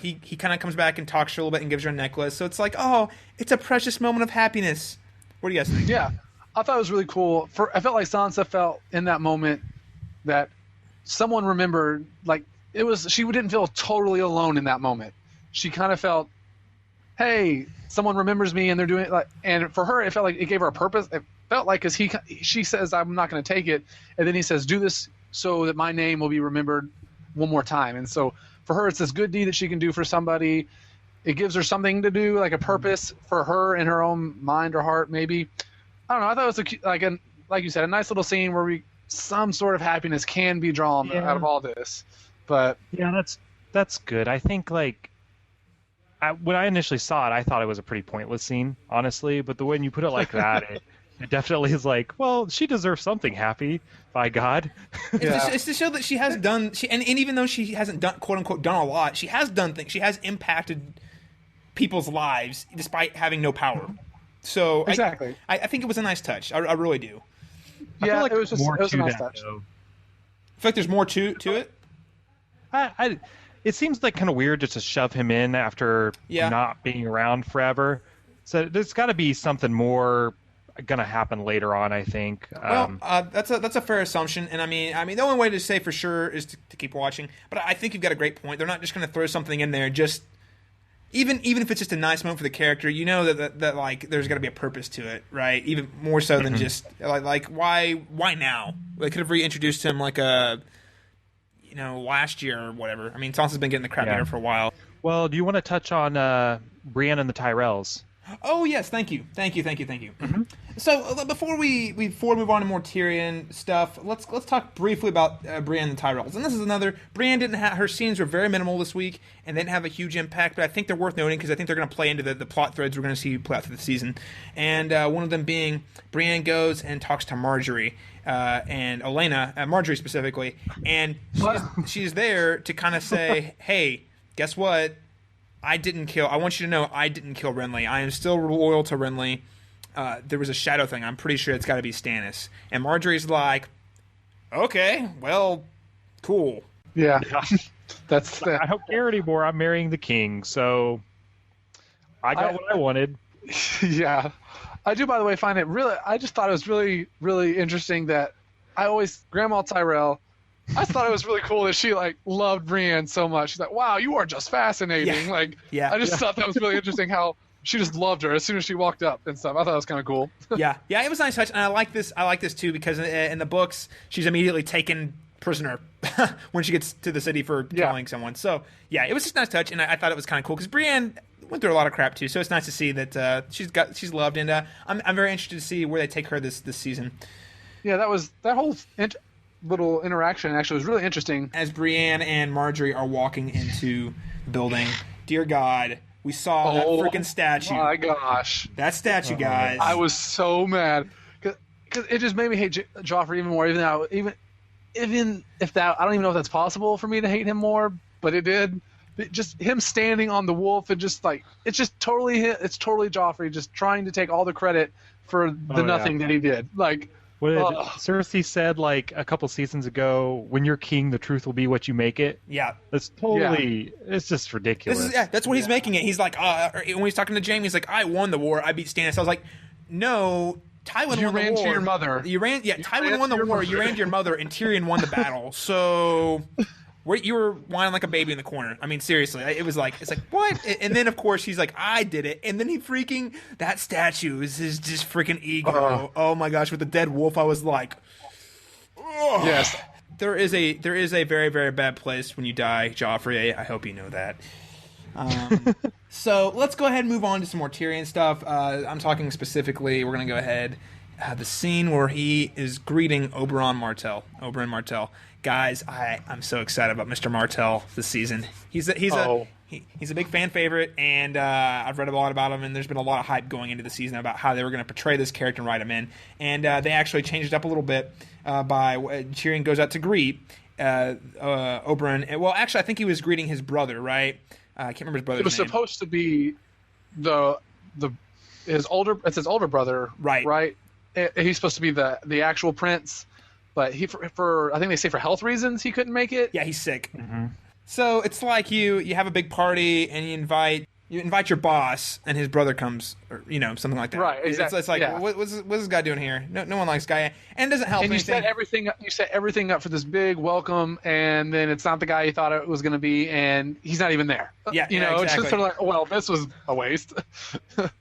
He kind of comes back and talks to her a little bit and gives her a necklace. So it's like, oh, it's a precious moment of happiness. What do you guys think? Yeah, I thought it was really cool. I felt like Sansa felt in that moment that someone remembered, like she didn't feel totally alone in that moment. She kind of felt, hey, someone remembers me, and they're doing it like. And for her, it felt like it gave her a purpose. It felt like because she says, I'm not going to take it, and then he says, do this so that my name will be remembered one more time. And so for her, it's this good deed that she can do for somebody. It gives her something to do, like a purpose for her in her own mind or heart, maybe. I don't know. I thought it was like you said, a nice little scene where some sort of happiness can be drawn out of all this. But yeah, that's good. I think when I initially saw it, I thought it was a pretty pointless scene, honestly. But the way you put it like that, it definitely is like, well, she deserves something happy, by God. It's to show that she has done, and even though she hasn't done, quote unquote, done a lot, she has done things. She has impacted people's lives despite having no power. So exactly, I think it was a nice touch. I really do. Yeah, I feel like it was a nice touch. I feel like there's more to it. It seems like kind of weird just to shove him in after not being around forever. So there's got to be something more going to happen later on, I think. Well, that's a fair assumption, and I mean, the only way to say for sure is to keep watching. But I think you've got a great point. They're not just going to throw something in there just. Even if it's just a nice moment for the character, you know that like there's got to be a purpose to it, right? Even more so than just like why now? They could have reintroduced him like last year or whatever. I mean, Sansa's been getting the crap out of her for a while. Well, do you want to touch on Brienne and the Tyrells? Oh yes, thank you. Mm-hmm. So before we move on to more Tyrion stuff, let's talk briefly about Brienne and the Tyrells. And this is another. Brienne didn't have her scenes were very minimal this week and didn't have a huge impact, but I think they're worth noting because I think they're going to play into the plot threads we're going to see play out through the season. And one of them being Brienne goes and talks to Marjorie and Olenna, Marjorie specifically, and she's there to kind of say, hey, guess what? I want you to know I didn't kill Renly. I am still loyal to Renly. There was a shadow thing. I'm pretty sure it's got to be Stannis. And Marjorie's like, okay, well, cool. Yeah. I don't care anymore. I'm marrying the king, so I got what I wanted. Yeah. I do, by the way, find it really, I just thought it was really, really interesting that Grandma Tyrell, I thought it was really cool that she loved Brienne so much. She's like, "Wow, you are just fascinating!" I just thought that was really interesting how she just loved her as soon as she walked up and stuff. I thought it was kind of cool. yeah, it was a nice touch, and I like this. I like this too because in the books, she's immediately taken prisoner when she gets to the city for killing someone. So yeah, it was just a nice touch, and I thought it was kind of cool because Brienne went through a lot of crap too. So it's nice to see that she's loved, and I'm very interested to see where they take her this season. Yeah, that whole little interaction actually was really interesting. As Brienne and Marjorie are walking into the building, dear God, we saw that freaking statue. Oh my gosh. That statue, guys. I was so mad. Because it just made me hate Joffrey even more. Even if that, I don't even know if that's possible for me to hate him more, but it did. Just him standing on the wolf and just it's totally Joffrey just trying to take all the credit for the nothing that he did. Cersei said a couple seasons ago, when you're king, the truth will be what you make it. Yeah. It's totally, it's just ridiculous. That's what he's making it. He's like, when he's talking to Jaime, he's like, I won the war. I beat Stannis. I was like, no, Tywin won the war. You ran to your mother. Tywin won the war. You ran to your mother, and Tyrion won the battle. So you were whining like a baby in the corner. I mean, seriously, it's like, what? And then, of course, he's like, I did it. And then that statue is his just freaking ego. Oh my gosh, with the dead wolf, I was like, oh. Yes. There is a very, very bad place when you die, Joffrey. I hope you know that. So let's go ahead and move on to some more Tyrion stuff. I'm talking specifically, we're going to go ahead, the scene where he is greeting Oberyn Martell. Guys, I'm so excited about Mr. Martell this season. He's a big fan favorite, and I've read a lot about him, and there's been a lot of hype going into the season about how they were going to portray this character and write him in. And they actually changed it up a little bit by Tyrion goes out to greet Oberyn. Well, actually, I think he was greeting his brother, right? I can't remember his brother's name. It was supposed to be his older brother, right? Right. he's supposed to be the actual prince, but for I think they say for health reasons he couldn't make it. Yeah, he's sick. Mm-hmm. So it's like you have a big party and you invite your boss and his brother comes, or something like that. Right, exactly. It's like what's this guy doing here? No one likes this guy, and it doesn't help. And you anything. set everything up for this big welcome, and then it's not the guy you thought it was going to be, and he's not even there. Yeah, exactly. It's just sort of like, well, this was a waste.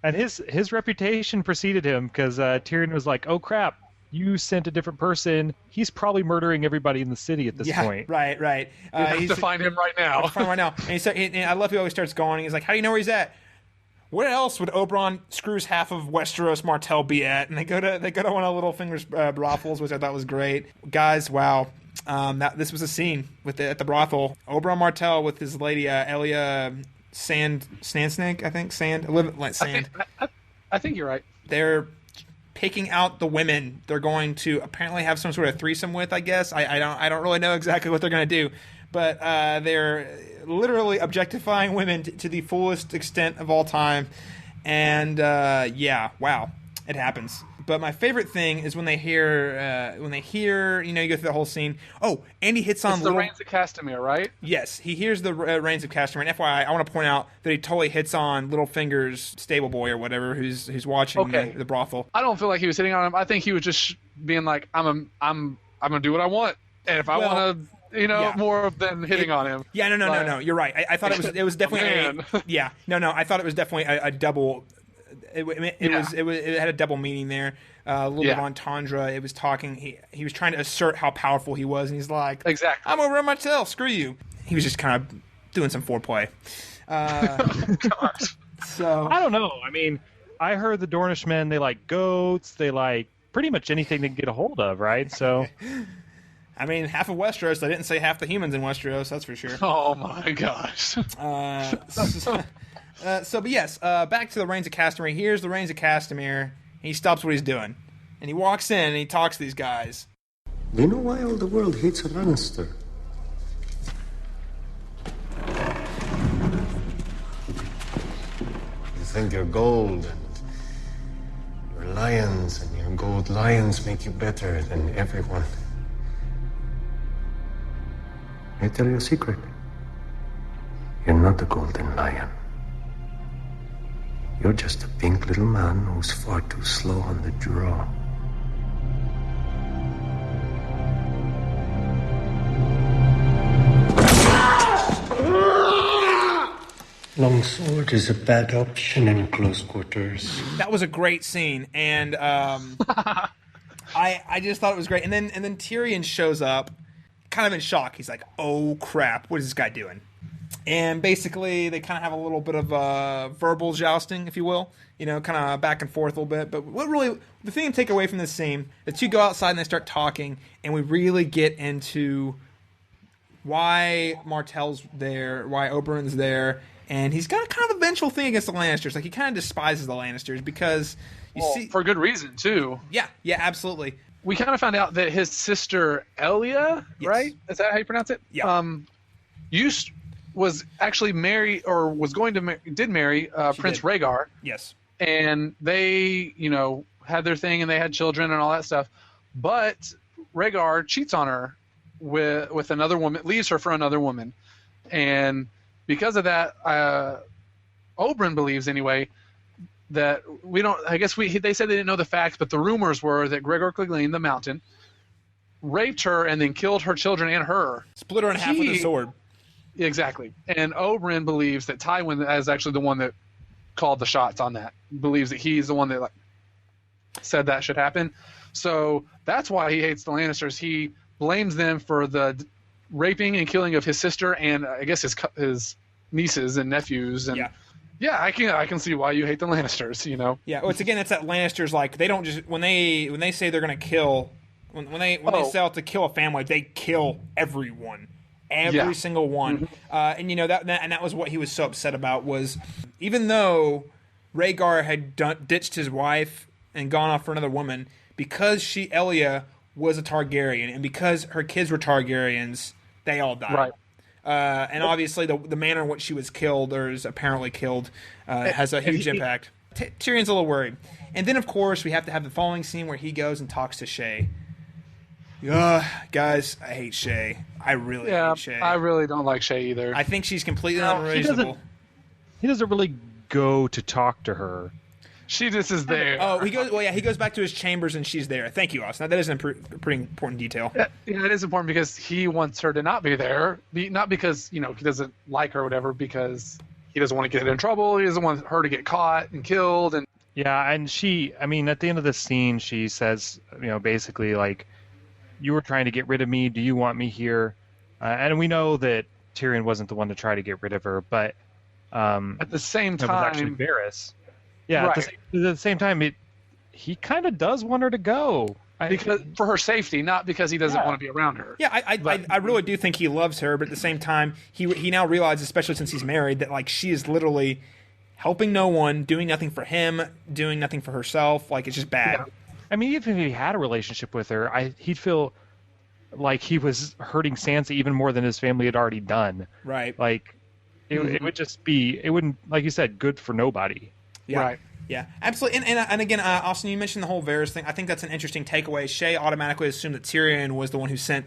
And his reputation preceded him because Tyrion was like, "Oh crap, you sent a different person. He's probably murdering everybody in the city at this point." Right. You have to find him right now. And I love he always starts going. He's like, "How do you know where he's at? Where else would Oberyn Screw's half of Westeros Martell be at?" And they go to one of Littlefinger's brothels, which I thought was great. Guys, wow. This was a scene at the brothel. Oberyn Martell with his lady Elia Sandsnake, I think. Sand. I think you're right. They're picking out the women they're going to apparently have some sort of threesome with, I guess. I don't really know exactly what they're going to do, but they're literally objectifying women to the fullest extent of all time. And wow, it happens. But my favorite thing is when they hear, you go through the whole scene. Oh, and he hits on the Reigns of Castamere, right? Yes, he hears the Reigns of Castamere. And FYI, I want to point out that he totally hits on Littlefinger's stable boy or whatever who's watching the brothel. I don't feel like he was hitting on him. I think he was just being like, I'm gonna do what I want, and if I want to, more than hitting on him. Yeah, no. You're right. I thought it was definitely I thought it was definitely a double. It had a double meaning there. A little bit of entendre. It was talking. He was trying to assert how powerful he was, and he's like, "Exactly, I'm over myself. Screw you." He was just kind of doing some foreplay. So I don't know. I mean, I heard the Dornishmen. They like goats. They like pretty much anything they can get a hold of, right? So. I mean, half of Westeros. I didn't say half the humans in Westeros. That's for sure. Oh my gosh. But yes, back to the Reigns of Castamere. Here's the Reigns of Castamere. He stops what he's doing. And he walks in and he talks to these guys. Do you know why all the world hates a Lannister? You think your gold and your lions and your gold lions make you better than everyone. I tell you a secret. You're not a golden lion. You're just a pink little man who's far too slow on the draw. Longsword is a bad option in close quarters. That was a great scene, and I just thought it was great. And then Tyrion shows up, kind of in shock. He's like, "Oh crap, what is this guy doing?" And basically, they kind of have a little bit of verbal jousting, if you will, kind of back and forth a little bit. But the thing to take away from this scene, the two go outside and they start talking, and we really get into why Martell's there, why Oberyn's there, and he's got a kind of a vengeful thing against the Lannisters. Like, he kind of despises the Lannisters because for good reason too. Yeah, absolutely. We kind of found out that his sister Elia, right? Is that how you pronounce it? Yeah. Was actually married, or was going to marry Prince Rhaegar. Yes. And they, had their thing and they had children and all that stuff. But Rhaegar cheats on her with another woman, leaves her for another woman. And because of that, Oberyn believes anyway that they said they didn't know the facts, but the rumors were that Gregor Clegane, the Mountain, raped her and then killed her children and her. Split her in half with a sword. Exactly. And Oberyn believes that Tywin is actually the one that called the shots on that. Believes that he's the one that said that should happen. So that's why he hates the Lannisters. He blames them for the raping and killing of his sister and I guess his nieces and nephews. And yeah, I can see why you hate the Lannisters. Yeah. Well, it's that Lannisters, like, they don't just when they say they're going to kill when they set out to kill a family, they kill everyone. Every single one. Mm-hmm. And that was what he was so upset about, was even though Rhaegar had ditched his wife and gone off for another woman, because Elia was a Targaryen and because her kids were Targaryens, they all died. Right. And obviously the manner in which she was killed, or is apparently killed, has a huge impact. Tyrion's a little worried. And then, of course, we have to have the following scene where he goes and talks to Shay. Guys, I hate Shay. I really hate Shay. I really don't like Shay either. I think she's completely unreasonable. He doesn't really go to talk to her. She just is there. Oh, he goes. Well, yeah, he goes back to his chambers and she's there. Thank you, Austin. That is a pretty important detail. Yeah, it is important because he wants her to not be there, not because he doesn't like her or whatever, because he doesn't want to get in trouble. He doesn't want her to get caught and killed. And yeah, and at the end of this scene, she says, basically like, you were trying to get rid of me. Do you want me here? And we know that Tyrion wasn't the one to try to get rid of her, but at the same time, it was actually Varys. Yeah, right. At the same time, he kind of does want her to go. Because for her safety, not because he doesn't want to be around her. Yeah, I really do think he loves her, but at the same time, he now realizes, especially since he's married, that like she is literally helping no one, doing nothing for him, doing nothing for herself. Like, it's just bad. Yeah. I mean, even if he had a relationship with her, he'd feel like he was hurting Sansa even more than his family had already done. Right. Like, it would just be, it wouldn't, like you said, good for nobody. Yeah. Right. Yeah, absolutely. And again, Austin, you mentioned the whole Varys thing. I think that's an interesting takeaway. Shay automatically assumed that Tyrion was the one who sent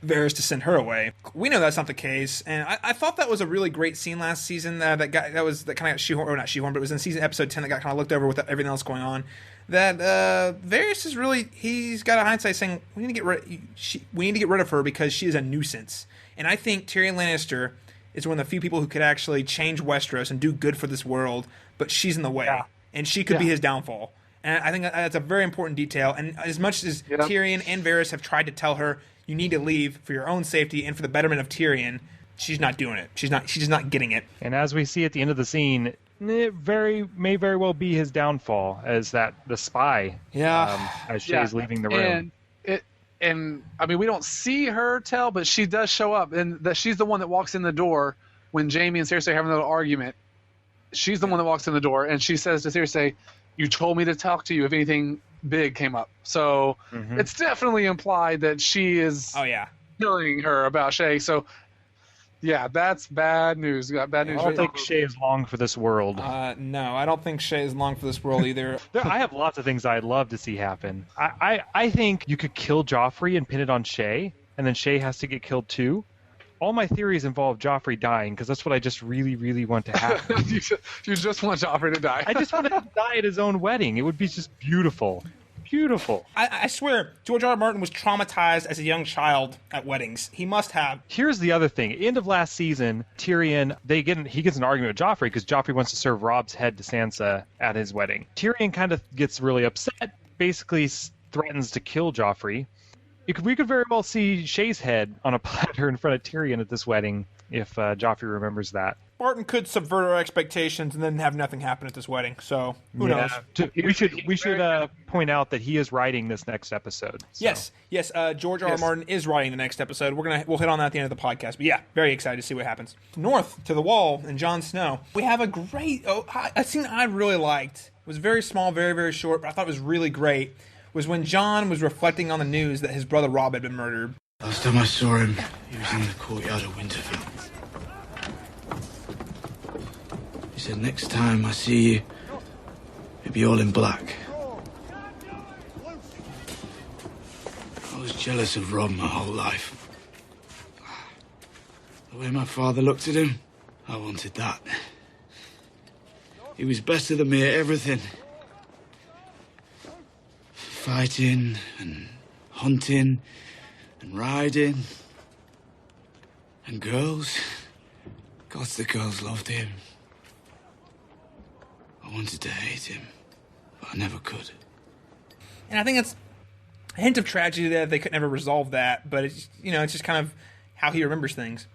Varys to send her away. We know that's not the case, and I thought that was a really great scene last season. That kind of got shoehorned, or not shoehorned, but it was in episode 10 that got kind of looked over with everything else going on. That Varys is he's got a hindsight saying we need to get rid of her because she is a nuisance. And I think Tyrion Lannister is one of the few people who could actually change Westeros and do good for this world, but she's in the way, and she could be his downfall. And I think that's a very important detail. And as much as Tyrion and Varys have tried to tell her, you need to leave for your own safety and for the betterment of Tyrion, she's not doing it. She's just not getting it. And as we see at the end of the scene, it may very well be his downfall as the spy. Yeah. As Shay's leaving the room. And I mean, we don't see her tell, but she does show up, and that she's the one that walks in the door when Jaime and Cersei are having a little argument. She's the one that walks in the door, and she says to Cersei, "You told me to talk to you if anything big came up." So it's definitely implied that she is killing her about Shay. So yeah, that's bad news. Bad news. I don't think Shay is long for this world. No, I don't think Shay is long for this world either. I have lots of things I'd love to see happen. I think you could kill Joffrey and pin it on Shay, and then Shay has to get killed too. All my theories involve Joffrey dying because that's what I just really, really want to happen. You just want Joffrey to die. I just want him to die at his own wedding. It would be just beautiful. Beautiful. I swear, George R. R. Martin was traumatized as a young child at weddings. He must have. Here's the other thing. End of last season, Tyrion, he gets an argument with Joffrey because Joffrey wants to serve Robb's head to Sansa at his wedding. Tyrion kind of gets really upset, basically threatens to kill Joffrey. We could very well see Shay's head on a platter in front of Tyrion at this wedding if Joffrey remembers that. Martin could subvert our expectations and then have nothing happen at this wedding. So who knows? We should point out that he is writing this next episode. So. Yes. George R. R. Martin is writing the next episode. We'll hit on that at the end of the podcast. But yeah, very excited to see what happens. North to the Wall and Jon Snow. We have a great a scene I really liked. It was very small, very very short, but I thought it was really great. Was when Jon was reflecting on the news that his brother Robb had been murdered. Last time I saw him, he was in the courtyard of Winterfell. He said, "Next time I see you, it'll be all in black." I was jealous of Robb my whole life. The way my father looked at him, I wanted that. He was better than me at everything. Fighting and hunting and riding and girls. God, the girls loved him. I wanted to hate him, but I never could. And I think that's a hint of tragedy that they could never resolve that, but it's just kind of how he remembers things.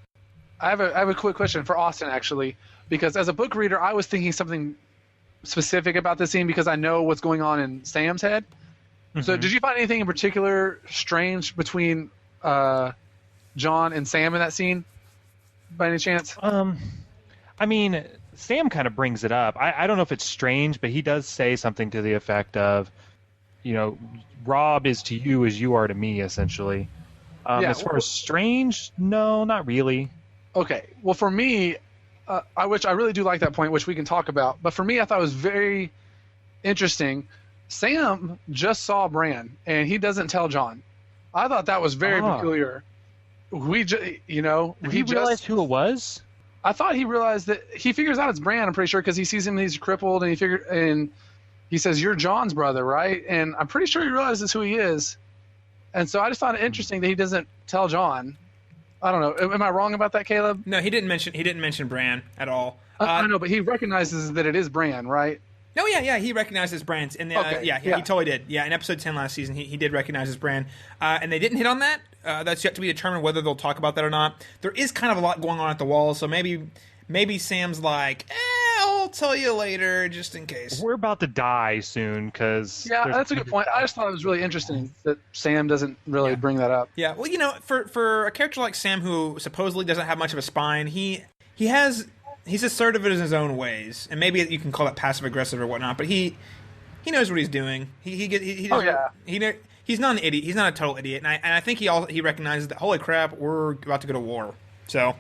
I have a quick question for Austin, actually, because as a book reader, I was thinking something specific about this scene because I know what's going on in Sam's head. So did you find anything in particular strange between Jon and Sam in that scene, by any chance? I mean, Sam kind of brings it up. I don't know if it's strange, but he does say something to the effect of, Robb is to you as you are to me, essentially. As far as strange, no, not really. Okay. Well, for me, I really do like that point, which we can talk about. But for me, I thought it was very interesting. Sam just saw Bran, and he doesn't tell Jon. I thought that was very peculiar. Did he realize who it was? I thought he realized that he figures out it's Bran. I'm pretty sure because he sees him and he's crippled, and he says, "You're Jon's brother, right?" And I'm pretty sure he realizes who he is. And so I just found it interesting that he doesn't tell Jon. I don't know. Am I wrong about that, Caleb? No, he didn't mention Bran at all. I know, but he recognizes that it is Bran, right? No, yeah, he recognizes Bran. He totally did. Yeah, in episode 10 last season, he did recognize his Bran. And they didn't hit on that. That's yet to be determined whether they'll talk about that or not. There is kind of a lot going on at the wall, so maybe Sam's like, I'll tell you later, just in case. We're about to die soon, because... Yeah, that's a good point. I just thought it was really interesting that Sam doesn't really bring that up. Yeah, well, for a character like Sam, who supposedly doesn't have much of a spine, he's assertive in his own ways, and maybe you can call it passive aggressive or whatnot. But he knows what he's doing. He's not an idiot. He's not a total idiot, and I think he recognizes that. Holy crap, we're about to go to war. So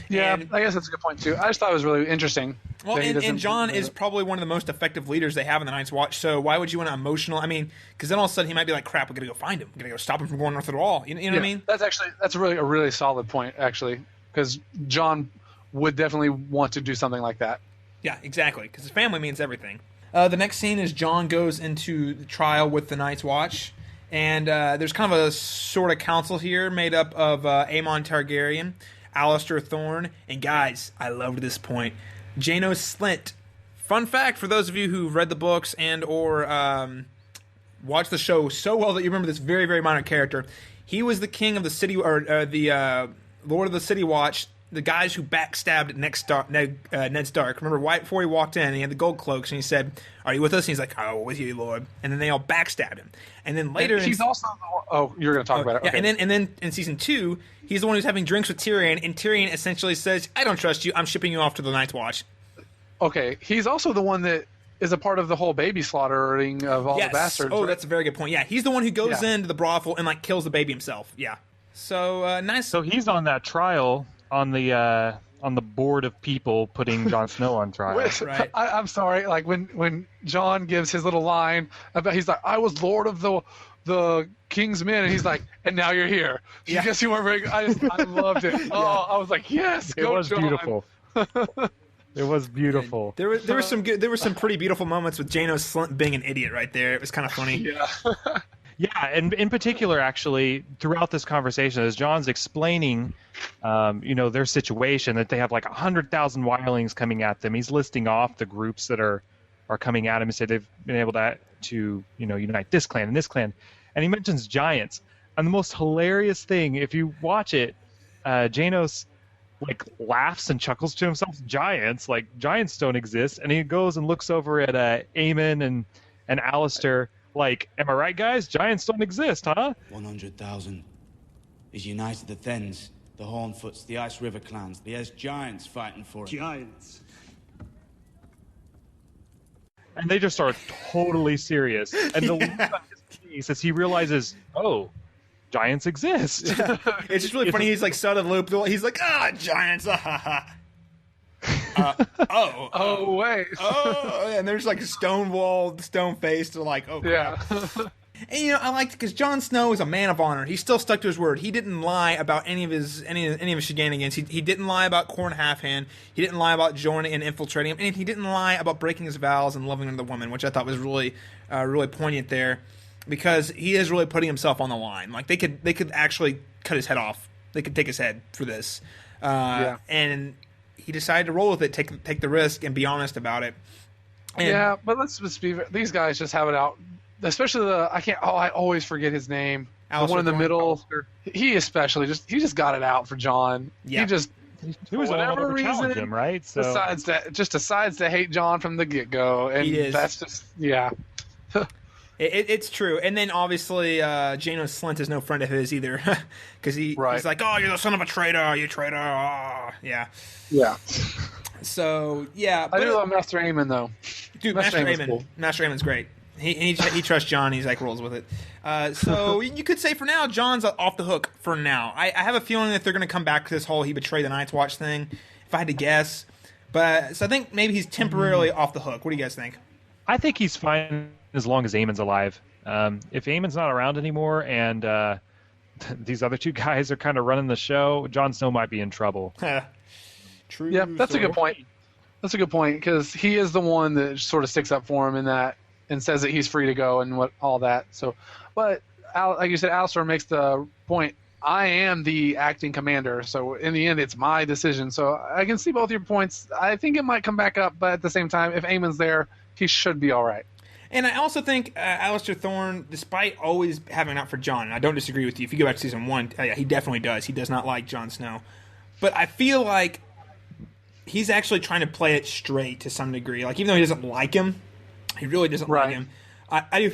yeah, I guess that's a good point too. I just thought it was really interesting. Well, and Jon is probably one of the most effective leaders they have in the Night's Watch. So why would you want to emotional? I mean, because then all of a sudden he might be like, crap, we got to go find him. We got to go stop him from going north of the wall. You know what I mean? That's a really solid point actually, because Jon would definitely want to do something like that. Yeah, exactly, because his family means everything. The next scene is Jon goes into the trial with the Night's Watch, and there's kind of a sort of council here made up of Aemon Targaryen, Alistair Thorne, and guys, I loved this point, Janos Slynt. Fun fact for those of you who've read the books and or watched the show so well that you remember this very, very minor character. He was the king of the city, or the Lord of the City Watch, the guys who backstabbed Ned Stark. Remember, right before he walked in, he had the gold cloaks, and he said, "Are you with us?" And he's like, "Oh, with you, Lord." And then they all backstabbed him. And then later, he's also you're going to talk about it. Yeah, okay. and then in season 2, he's the one who's having drinks with Tyrion, and Tyrion essentially says, "I don't trust you. I'm shipping you off to the Night's Watch." Okay, he's also the one that is a part of the whole baby slaughtering of all the bastards. Oh, right? that's a very good point. Yeah, he's the one who goes into the brothel and kills the baby himself. Yeah. So nice. So he's on that trial on the board of people putting Jon Snow on trial. Right. I'm sorry. Like when Jon gives his little line about, he's like, "I was lord of the king's men," and he's like, "And now you're here." Yeah. Guess you weren't very good. I loved it. Yeah. Oh, I was like, yes, it was Jon. Beautiful. It was beautiful. There were some pretty beautiful moments with Janos Slynt being an idiot right there. It was kind of funny. Yeah. Yeah, and in particular, actually, throughout this conversation, as Jon's explaining, their situation, that they have like 100,000 wildlings coming at them, he's listing off the groups that are coming at him and say they've been able to unite this clan and this clan, and he mentions giants. And the most hilarious thing, if you watch it, Janos laughs and chuckles to himself. Giants don't exist, and he goes and looks over at Aemon and Alistair. Like, am I right, guys? Giants don't exist, huh? 100,000. He's united the Thens, the Hornfoots, the Ice River clans. There's giants fighting for it. Giants. And they just are totally serious. And the look on his face as he realizes, oh, giants exist. It's just really funny. He's like, so out of the loop. He's like, giants. Wait. And there's like a stone faced, like, oh, crap. Yeah. And I liked it because Jon Snow is a man of honor. He still stuck to his word. He didn't lie about any of his shenanigans. He didn't lie about Corn Halfhand. He didn't lie about joining and infiltrating him, and he didn't lie about breaking his vows and loving another woman, which I thought was really, really poignant there, because he is really putting himself on the line. Like they could actually cut his head off. They could take his head for this, and he decided to roll with it, take the risk, and be honest about it. And but let's just be. These guys just have it out. Especially I always forget his name. Alistair, the one in the middle. Alistair. He especially he just got it out for Jon. Yeah. He just he was whatever reason him, right? So decides to hate Jon from the get-go, and that's just It's true. And then obviously Janos Slynt is no friend of his either, because he's like, "Oh, you're the son of a traitor, you traitor." Oh. Yeah. So yeah, I do love Master Aemon though. Dude, Master Aemon's great. He trusts John. He's like rolls with it. So you could say for now, John's off the hook for now. I have a feeling that they're going to come back to this whole he betrayed the Night's Watch thing, if I had to guess. But so I think maybe he's temporarily off the hook. What do you guys think? I think he's fine as long as Eamon's alive. If Eamon's not around anymore and these other two guys are kind of running the show, Jon Snow might be in trouble. True. Yeah, that's a good point. That's a good point because he is the one that sort of sticks up for him in that and says that he's free to go and all that. So, but like you said, Alistair makes the point. I am the acting commander, so in the end, it's my decision. So I can see both your points. I think it might come back up, but at the same time, if Eamon's there, he should be all right. And I also think Alistair Thorne, despite always having out for Jon, and I don't disagree with you. If you go back to season 1, yeah, he definitely does. He does not like Jon Snow. But I feel like he's actually trying to play it straight to some degree. Like, even though he doesn't like him, he really doesn't like him. I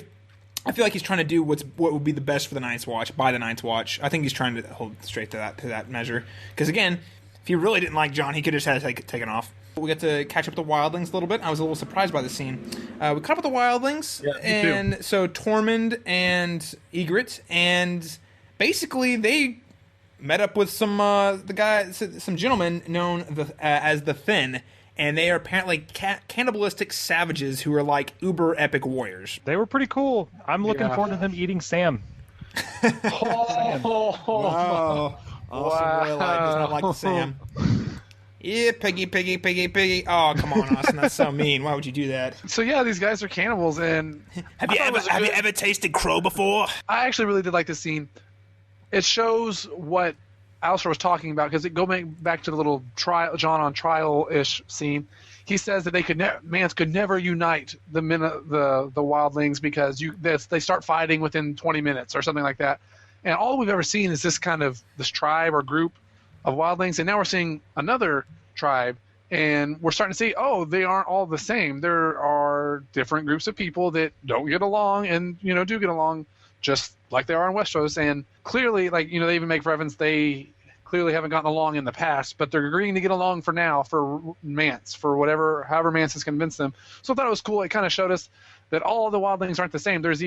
feel like he's trying to do what would be the best for the Night's Watch, by the Night's Watch. I think he's trying to hold straight to that measure. Because, again, if he really didn't like Jon, he could have just had it taken off. We got to catch up with the wildlings a little bit. I was a little surprised by the scene. We caught up with the wildlings, and so Tormund and Ygritte, and basically they met up with some gentlemen known as the Thin, and they are apparently cannibalistic savages who are like uber epic warriors. They were pretty cool. I'm looking forward to them eating Sam. Wow. Austin does not like the Sam. Yeah, piggy. Oh, come on, Austin. That's so mean. Why would you do that? So, yeah, these guys are cannibals. And have you ever tasted crow before? I actually really did like this scene. It shows what Alistair was talking about, because it go back to the little John on trial-ish scene. He says that Mance could never unite the wildlings because they start fighting within 20 minutes or something like that. And all we've ever seen is this tribe or group of wildlings, and now we're seeing another tribe, and we're starting to see, they aren't all the same. There are different groups of people that don't get along and, do get along just like they are in Westeros. And clearly, they even make reference, they clearly haven't gotten along in the past, but they're agreeing to get along for now for Mance, for however Mance has convinced them. So I thought it was cool. It kind of showed us that all of the wildlings aren't the same. There's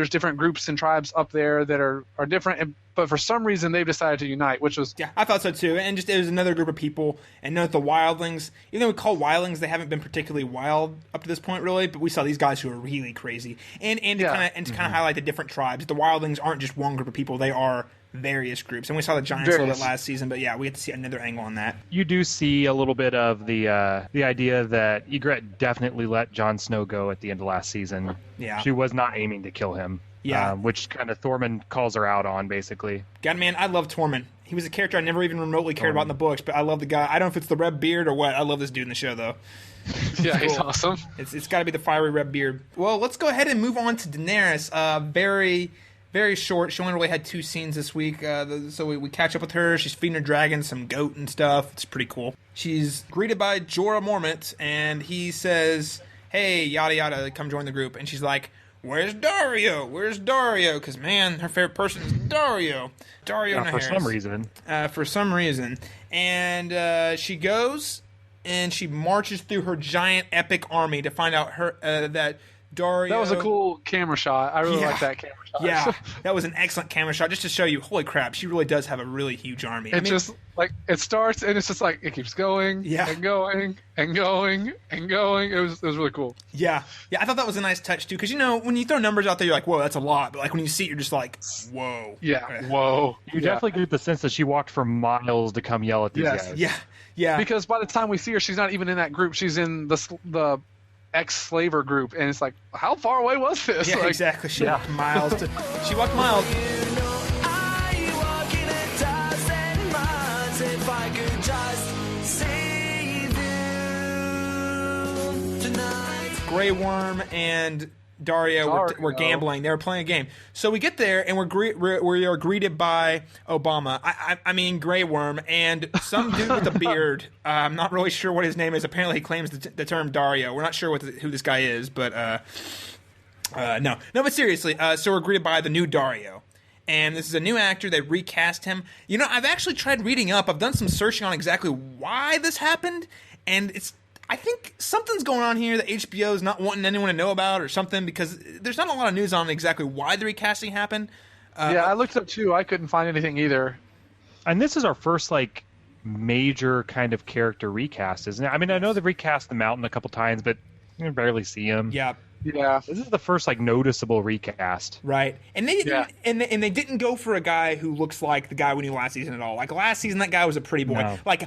different groups and tribes up there that are different, but for some reason they've decided to unite, which was... Yeah, I thought so too. And just there's another group of people, and note the wildlings, even though we call wildlings, they haven't been particularly wild up to this point really, but we saw these guys who are really crazy. And to kind of highlight the different tribes, the wildlings aren't just one group of people, they are various groups. And we saw the giants a little bit last season, but yeah, we get to see another angle on that. You do see a little bit of the idea that Ygritte definitely let Jon Snow go at the end of last season. Yeah. She was not aiming to kill him. Yeah. Which kind of Tormund calls her out on, basically. God, man, I love Tormund. He was a character I never even remotely cared about in the books, but I love the guy. I don't know if it's the red beard or what. I love this dude in the show, though. Yeah, he's awesome. It's got to be the fiery red beard. Well, let's go ahead and move on to Daenerys. Very, very short. She only really had 2 scenes this week, so we catch up with her. She's feeding her dragon some goat and stuff. It's pretty cool. She's greeted by Jorah Mormont, and he says, hey, yada yada, come join the group. And she's like, where's Dario? Because, man, her favorite person is Dario. For some reason. For some reason. And she goes, and she marches through her giant epic army to find out that Dario... That was a cool camera shot. I really like that camera shot. Yeah, that was an excellent camera shot, just to show you, holy crap, she really does have a really huge army. It starts, and it's just like, it keeps going, and going, and going, and going. It was really cool. Yeah, I thought that was a nice touch, too, because, when you throw numbers out there, you're like, whoa, that's a lot, but, when you see it, you're just like, whoa. Yeah, whoa. You definitely get the sense that she walked for miles to come yell at these guys. Yeah. Because by the time we see her, she's not even in that group. She's in the ex-slaver group, and it's like, how far away was this? Yeah, exactly. She walked miles. She walked miles. Grey Worm and Dario were gambling. They were playing a game. So we get there, and we are greeted by Obama. I mean Grey Worm, and some dude with a beard. I'm not really sure what his name is. Apparently he claims the term Dario. We're not sure who this guy is, but no. But seriously, so we're greeted by the new Dario. And this is a new actor. They recast him. I've actually tried reading up. I've done some searching on exactly why this happened, and I think something's going on here that HBO is not wanting anyone to know about or something, because there's not a lot of news on exactly why the recasting happened. I looked up too. I couldn't find anything either. And this is our first major kind of character recast, isn't it? I mean, I know they've recast the Mountain a couple times, but you can barely see him. Yeah. Yeah. This is the first noticeable recast. Right. And they didn't and they didn't go for a guy who looks like the guy we knew last season at all. Like last season that guy was a pretty boy. No.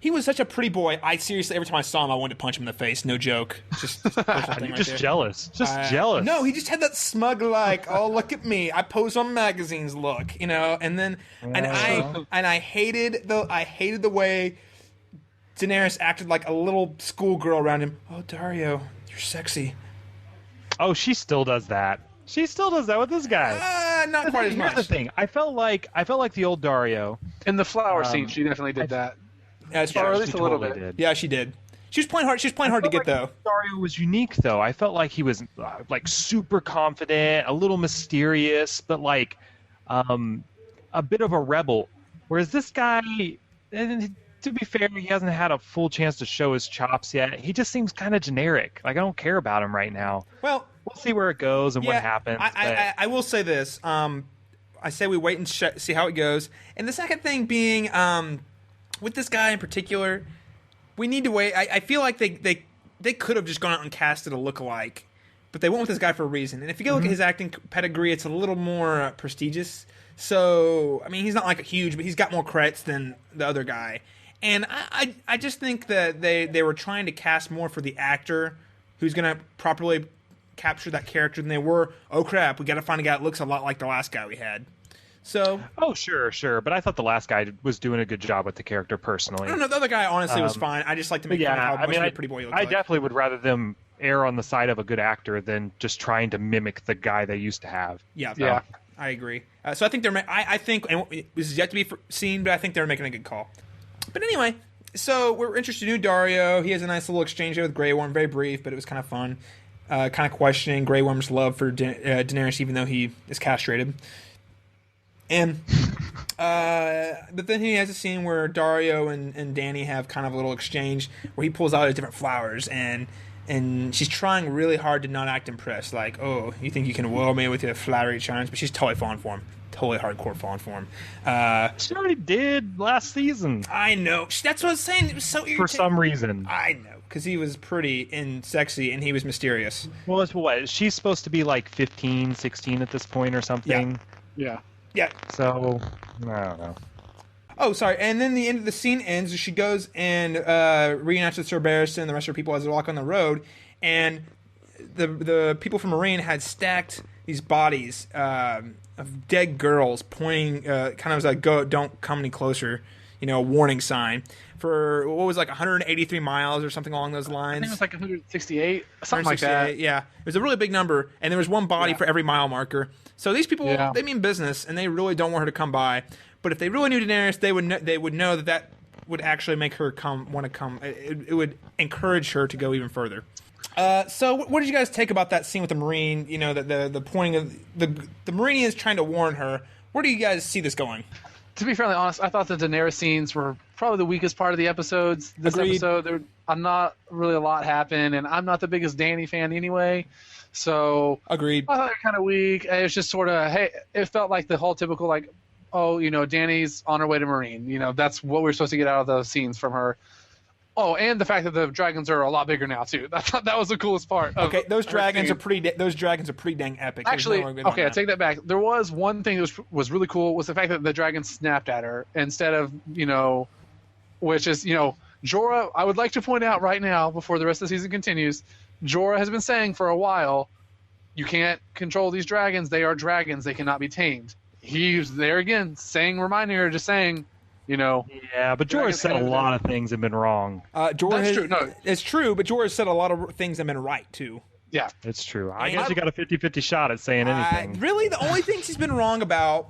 He was such a pretty boy. I seriously, every time I saw him, I wanted to punch him in the face. No joke. Just jealous. Just jealous. No, he just had that smug, oh, look at me. I pose on magazines look, and then, and I hated the way Daenerys acted like a little schoolgirl around him. Oh, Dario, you're sexy. Oh, she still does that. She still does that with this guy. Not quite as much. Here's the thing. I felt like the old Dario. In the flower scene, she definitely did that. Yeah, or at least a little bit. Did. Yeah, she did. She was playing hard. She was playing hard to get though. Dario was unique though. I felt like he was super confident, a little mysterious, but a bit of a rebel. Whereas this guy, and to be fair, he hasn't had a full chance to show his chops yet. He just seems kind of generic. I don't care about him right now. Well, we'll see where it goes and what happens. I will say this. I say we wait and see how it goes. And the second thing being, with this guy in particular, we need to wait. I feel like they could have just gone out and casted a lookalike, but they went with this guy for a reason. And if you go look at his acting pedigree, it's a little more prestigious. So, I mean, he's not huge, but he's got more credits than the other guy. And I just think that they were trying to cast more for the actor who's going to properly capture that character than they were, oh crap, we got to find a guy that looks a lot like the last guy we had. So, sure, but I thought the last guy was doing a good job with the character personally. I don't know, the other guy honestly was fine. I just like to make fun of how much of a pretty boy he looked like. I definitely would rather them err on the side of a good actor than just trying to mimic the guy they used to have. Yeah. I agree. So I think I think, and this is yet to be seen, but I think they're making a good call. But anyway, so we're interested in new Dario. He has a nice little exchange there with Grey Worm, very brief, but it was kind of fun. Kind of questioning Grey Worm's love for Daenerys, even though he is castrated. And but then he has a scene where Dario and Dany have kind of a little exchange where he pulls out his different flowers, and she's trying really hard to not act impressed. Like, oh, you think you can woo me with your flowery charms? But she's totally falling for him. Totally hardcore falling for him. She already did last season. I know. That's what I was saying. It was so irritating. For some reason. I know. Because he was pretty and sexy, and he was mysterious. Well, it's what? She's supposed to be 15, 16 at this point or something. Yeah. So, I don't know. Oh, sorry. And then the end of the scene ends. She goes and reunites with Sir Barristan and the rest of her people as they walk on the road. And the people from Marine had stacked these bodies of dead girls, pointing kind of as a don't come any closer, a warning sign for what was 183 miles or something along those lines. I think it was 168, something like that. Yeah, it was a really big number, and there was one body for every mile marker. So these people, they mean business, and they really don't want her to come by. But if they really knew Daenerys, they would know that would actually make her want to come. It would encourage her to go even further. So what did you guys take about that scene with the Marine? The pointing of the Marinians trying to warn her. Where do you guys see this going? To be fairly honest, I thought the Daenerys scenes were probably the weakest part of the episodes. This Agreed. episode, I'm not really a lot happened, and I'm not the biggest Dany fan anyway. So agreed. I thought they were kind of weak. It was just sort of, hey, it felt like the whole typical Dany's on her way to Marine. That's what we're supposed to get out of those scenes from her. Oh, and the fact that the dragons are a lot bigger now too. I thought that was the coolest part. Okay, those dragons are pretty dang epic. Actually, I take that back. There was one thing that was really cool was the fact that the dragon snapped at her instead of which is Jorah. I would like to point out right now before the rest of the season continues, Jorah has been saying for a while, you can't control these dragons. They are dragons. They cannot be tamed. He's there again, reminding her, just saying. Yeah, but Jorah said a lot of things have been wrong. That's true. No, it's true, but Jorah said a lot of things have been right too. Yeah, it's true. I guess you got a 50-50 shot at saying anything. Really, the only things he's been wrong about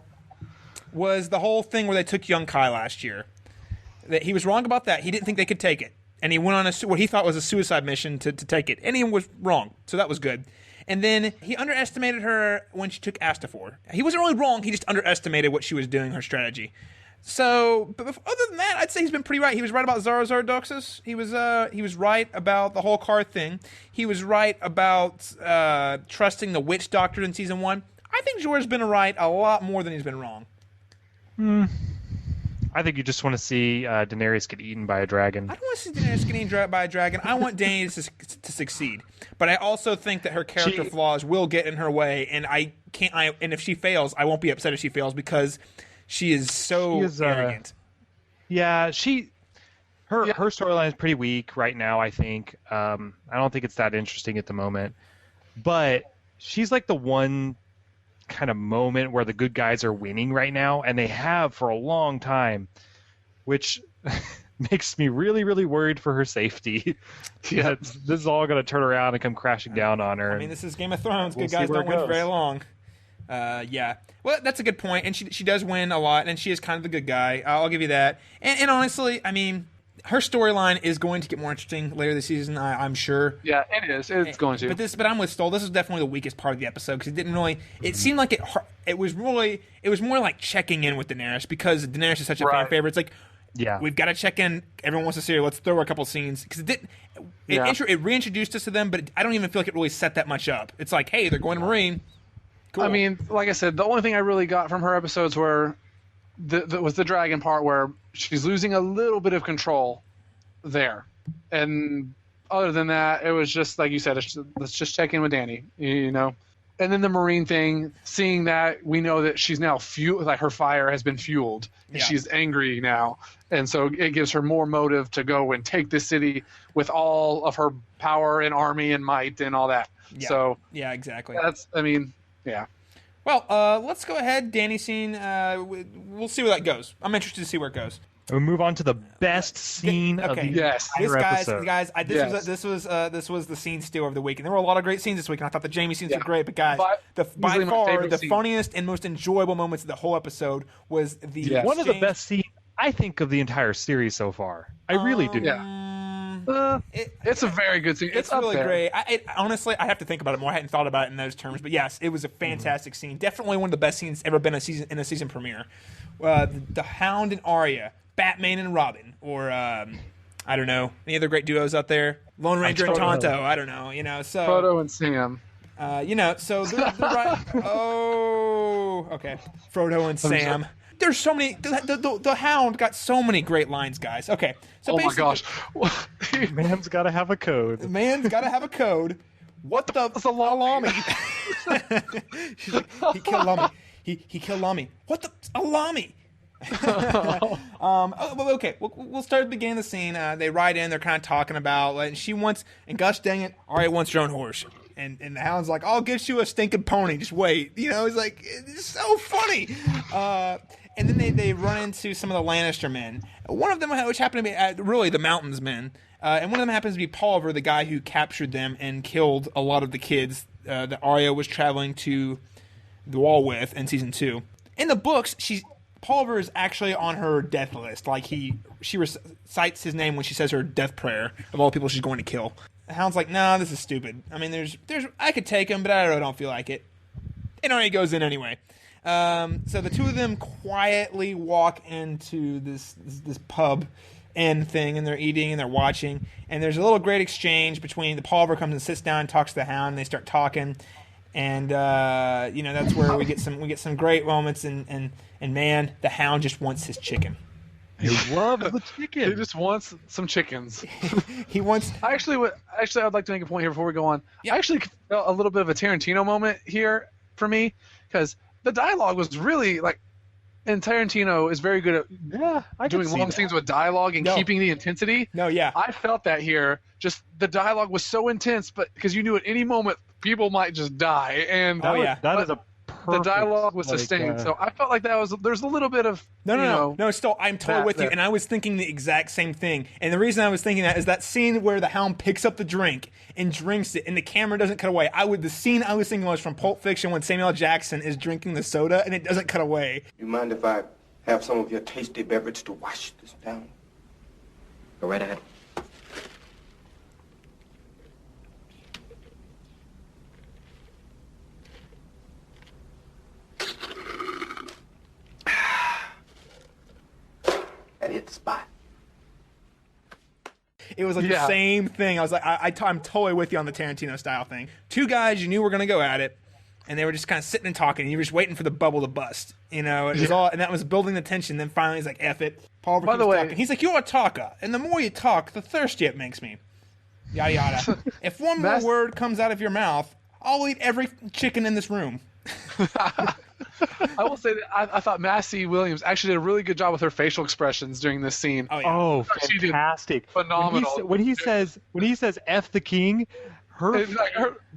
was the whole thing where they took young Kai last year. That he was wrong about that. He didn't think they could take it, and he went on what he thought was a suicide mission to take it, and he was wrong. So that was good. And then he underestimated her when she took Astafor. He wasn't really wrong. He just underestimated what she was doing, her strategy. So, but other than that, I'd say he's been pretty right. He was right about Zara Zaradoxis. He was right about the whole car thing. He was right about trusting the witch doctor in season 1. I think Jorah's been right a lot more than he's been wrong. I think you just want to see Daenerys get eaten by a dragon. I don't want to see Daenerys getting eaten by a dragon. I want Dany to succeed. But I also think that her character flaws will get in her way, and and if she fails, I won't be upset if she fails because she is so arrogant. Her storyline is pretty weak right now, I think. I don't think it's that interesting at the moment. But she's like the one kind of moment where the good guys are winning right now, and they have for a long time, which makes me really, really worried for her safety. This is all going to turn around and come crashing down on her. I mean, this is Game of Thrones. Good guys don't win for very long. Well, that's a good point, and she does win a lot, and she is kind of the good guy. I'll give you that. And honestly, I mean, her storyline is going to get more interesting later this season, I'm sure. Yeah, it is. It's going to. But I'm with Stoll. This is definitely the weakest part of the episode because it didn't really. It seemed like it was more like checking in with Daenerys because Daenerys is such a fan favorite. It's like, we've got to check in. Everyone wants to see her. Let's throw her a couple scenes because it didn't. It reintroduced us to them, but I don't even feel like it really set that much up. It's like, hey, they're going to Marine. Cool. I mean, like I said, the only thing I really got from her episodes was the dragon part where she's losing a little bit of control there. And other than that, it was just, like you said, let's just check in with Dany, you know? And then the Marine thing, seeing that, we know that she's now like her fire has been fueled. And she's angry now. And so it gives her more motive to go and take this city with all of her power and army and might and all that. Yeah. So yeah, exactly. Yeah. Well, let's go ahead. Dany scene. We'll see where that goes. I'm interested to see where it goes. We'll move on to the best scene of the entire episode. This was the scene steal of the week, and there were a lot of great scenes this week. And I thought the Jaime scenes were great, but guys, by far the funniest and most enjoyable moments of the whole episode was the one of the best scenes I think of the entire series so far. I really do. It's a very good scene. It's really great. Honestly, I have to think about it more. I hadn't thought about it in those terms, but yes, it was a fantastic scene. Definitely one of the best scenes ever been in a season premiere. The Hound and Arya, Batman and Robin, or I don't know, any other great duos out there? Lone Ranger and Tonto. I don't know. So Frodo and Sam. So they're right. Oh, okay. Frodo and Sam. There's so many. The Hound got so many great lines, guys. Okay, so my gosh, man's got to have a code. Man's got to have a code. What the salami? She's like, he killed Lummy. He killed Lummy. What the salami? Okay, we'll start at the beginning of the scene. They ride in. They're kind of talking about, and she wants, and gosh dang it, Arya wants her own horse. And the Hound's like, I'll get you a stinking pony. Just wait. It's like, it's so funny. And then they run into some of the Lannister men. One of them, which happened to be really the Mountains men, and one of them happens to be Pulver, the guy who captured them and killed a lot of the kids that Arya was traveling to the Wall with in season 2. In the books, Pulver is actually on her death list. Like she recites his name when she says her death prayer of all the people she's going to kill. The Hound's like, nah, this is stupid. I mean, there's I could take him, but I really don't feel like it. And Arya goes in anyway. So the two of them quietly walk into this pub end thing, and they're eating and they're watching. And there's a little great exchange between the Pulver comes and sits down and talks to the Hound. And they start talking, and that's where we get some great moments. And man, the Hound just wants his chicken. He loves the chicken. He just wants some chickens. He wants. I'd like to make a point here before we go on. I actually felt a little bit of a Tarantino moment here for me because the dialogue was really like, and Tarantino is very good at doing long scenes with dialogue and keeping the intensity. I felt that here. Just the dialogue was so intense, but because you knew at any moment people might just die, and that is a perfect, the dialogue was sustained. So I felt like there's a little bit of no. Still, I'm totally with you, and I was thinking the exact same thing. And the reason I was thinking that is that scene where the Hound picks up the drink and drinks it, and the camera doesn't cut away. The scene I was thinking was from Pulp Fiction when Samuel L. Jackson is drinking the soda, and it doesn't cut away. You mind if I have some of your tasty beverage to wash this down? Go right ahead. It was like the same thing. I was like, I'm totally with you on the Tarantino style thing. Two guys you knew were going to go at it, and they were just kind of sitting and talking, and you were just waiting for the bubble to bust. It was all, and that was building the tension. Then finally, he's like, "F it." Paul keeps talking. He's like, "You're a talker, and the more you talk, the thirstier it makes me." Yada yada. If one more word comes out of your mouth, I'll eat every chicken in this room. I will say that I thought Massey Williams actually did a really good job with her facial expressions during this scene. Oh, fantastic! Phenomenal. When he says "F the king,"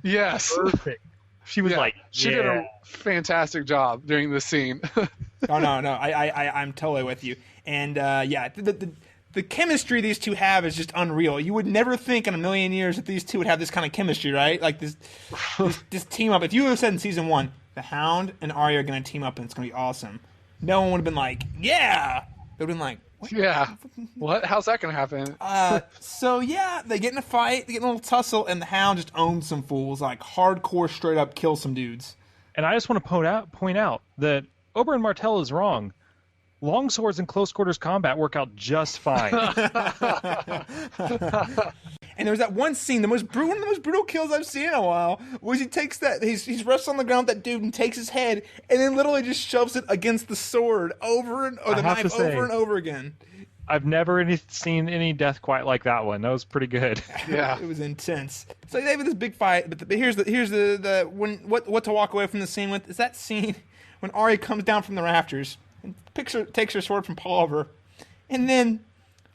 yes, perfect. She was she did a fantastic job during this scene. No, I'm totally with you. And the chemistry these two have is just unreal. You would never think in a million years that these two would have this kind of chemistry, right? Like this team up. If you would have said in season 1, the Hound and Arya are going to team up and it's going to be awesome, no one would have been like, yeah. They would have been like, what? Yeah. What? How's that going to happen? They get in a fight, they get in a little tussle, and the Hound just owns some fools, like hardcore, straight up kill some dudes. And I just want to point out that Oberyn Martell is wrong. Long swords and close quarters combat work out just fine. And there was that one scene, one of the most brutal kills I've seen in a while, was he takes that, he's wrestling on the ground with that dude and takes his head, and then literally just shoves it against the sword over and over again. I've never seen any death quite like that one. That was pretty good. Yeah, it was intense. So they have this big fight, but here's what to walk away from the scene with is that scene when Arya comes down from the rafters and takes her sword from Pullover, and then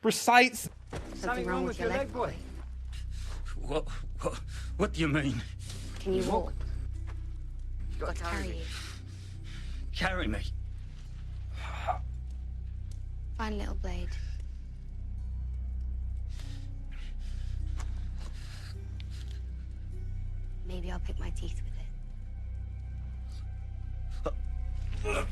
recites. Something wrong with your leg, boy? What do you mean? Can you walk? I'll carry you. Carry me? Find a little blade. Maybe I'll pick my teeth with it.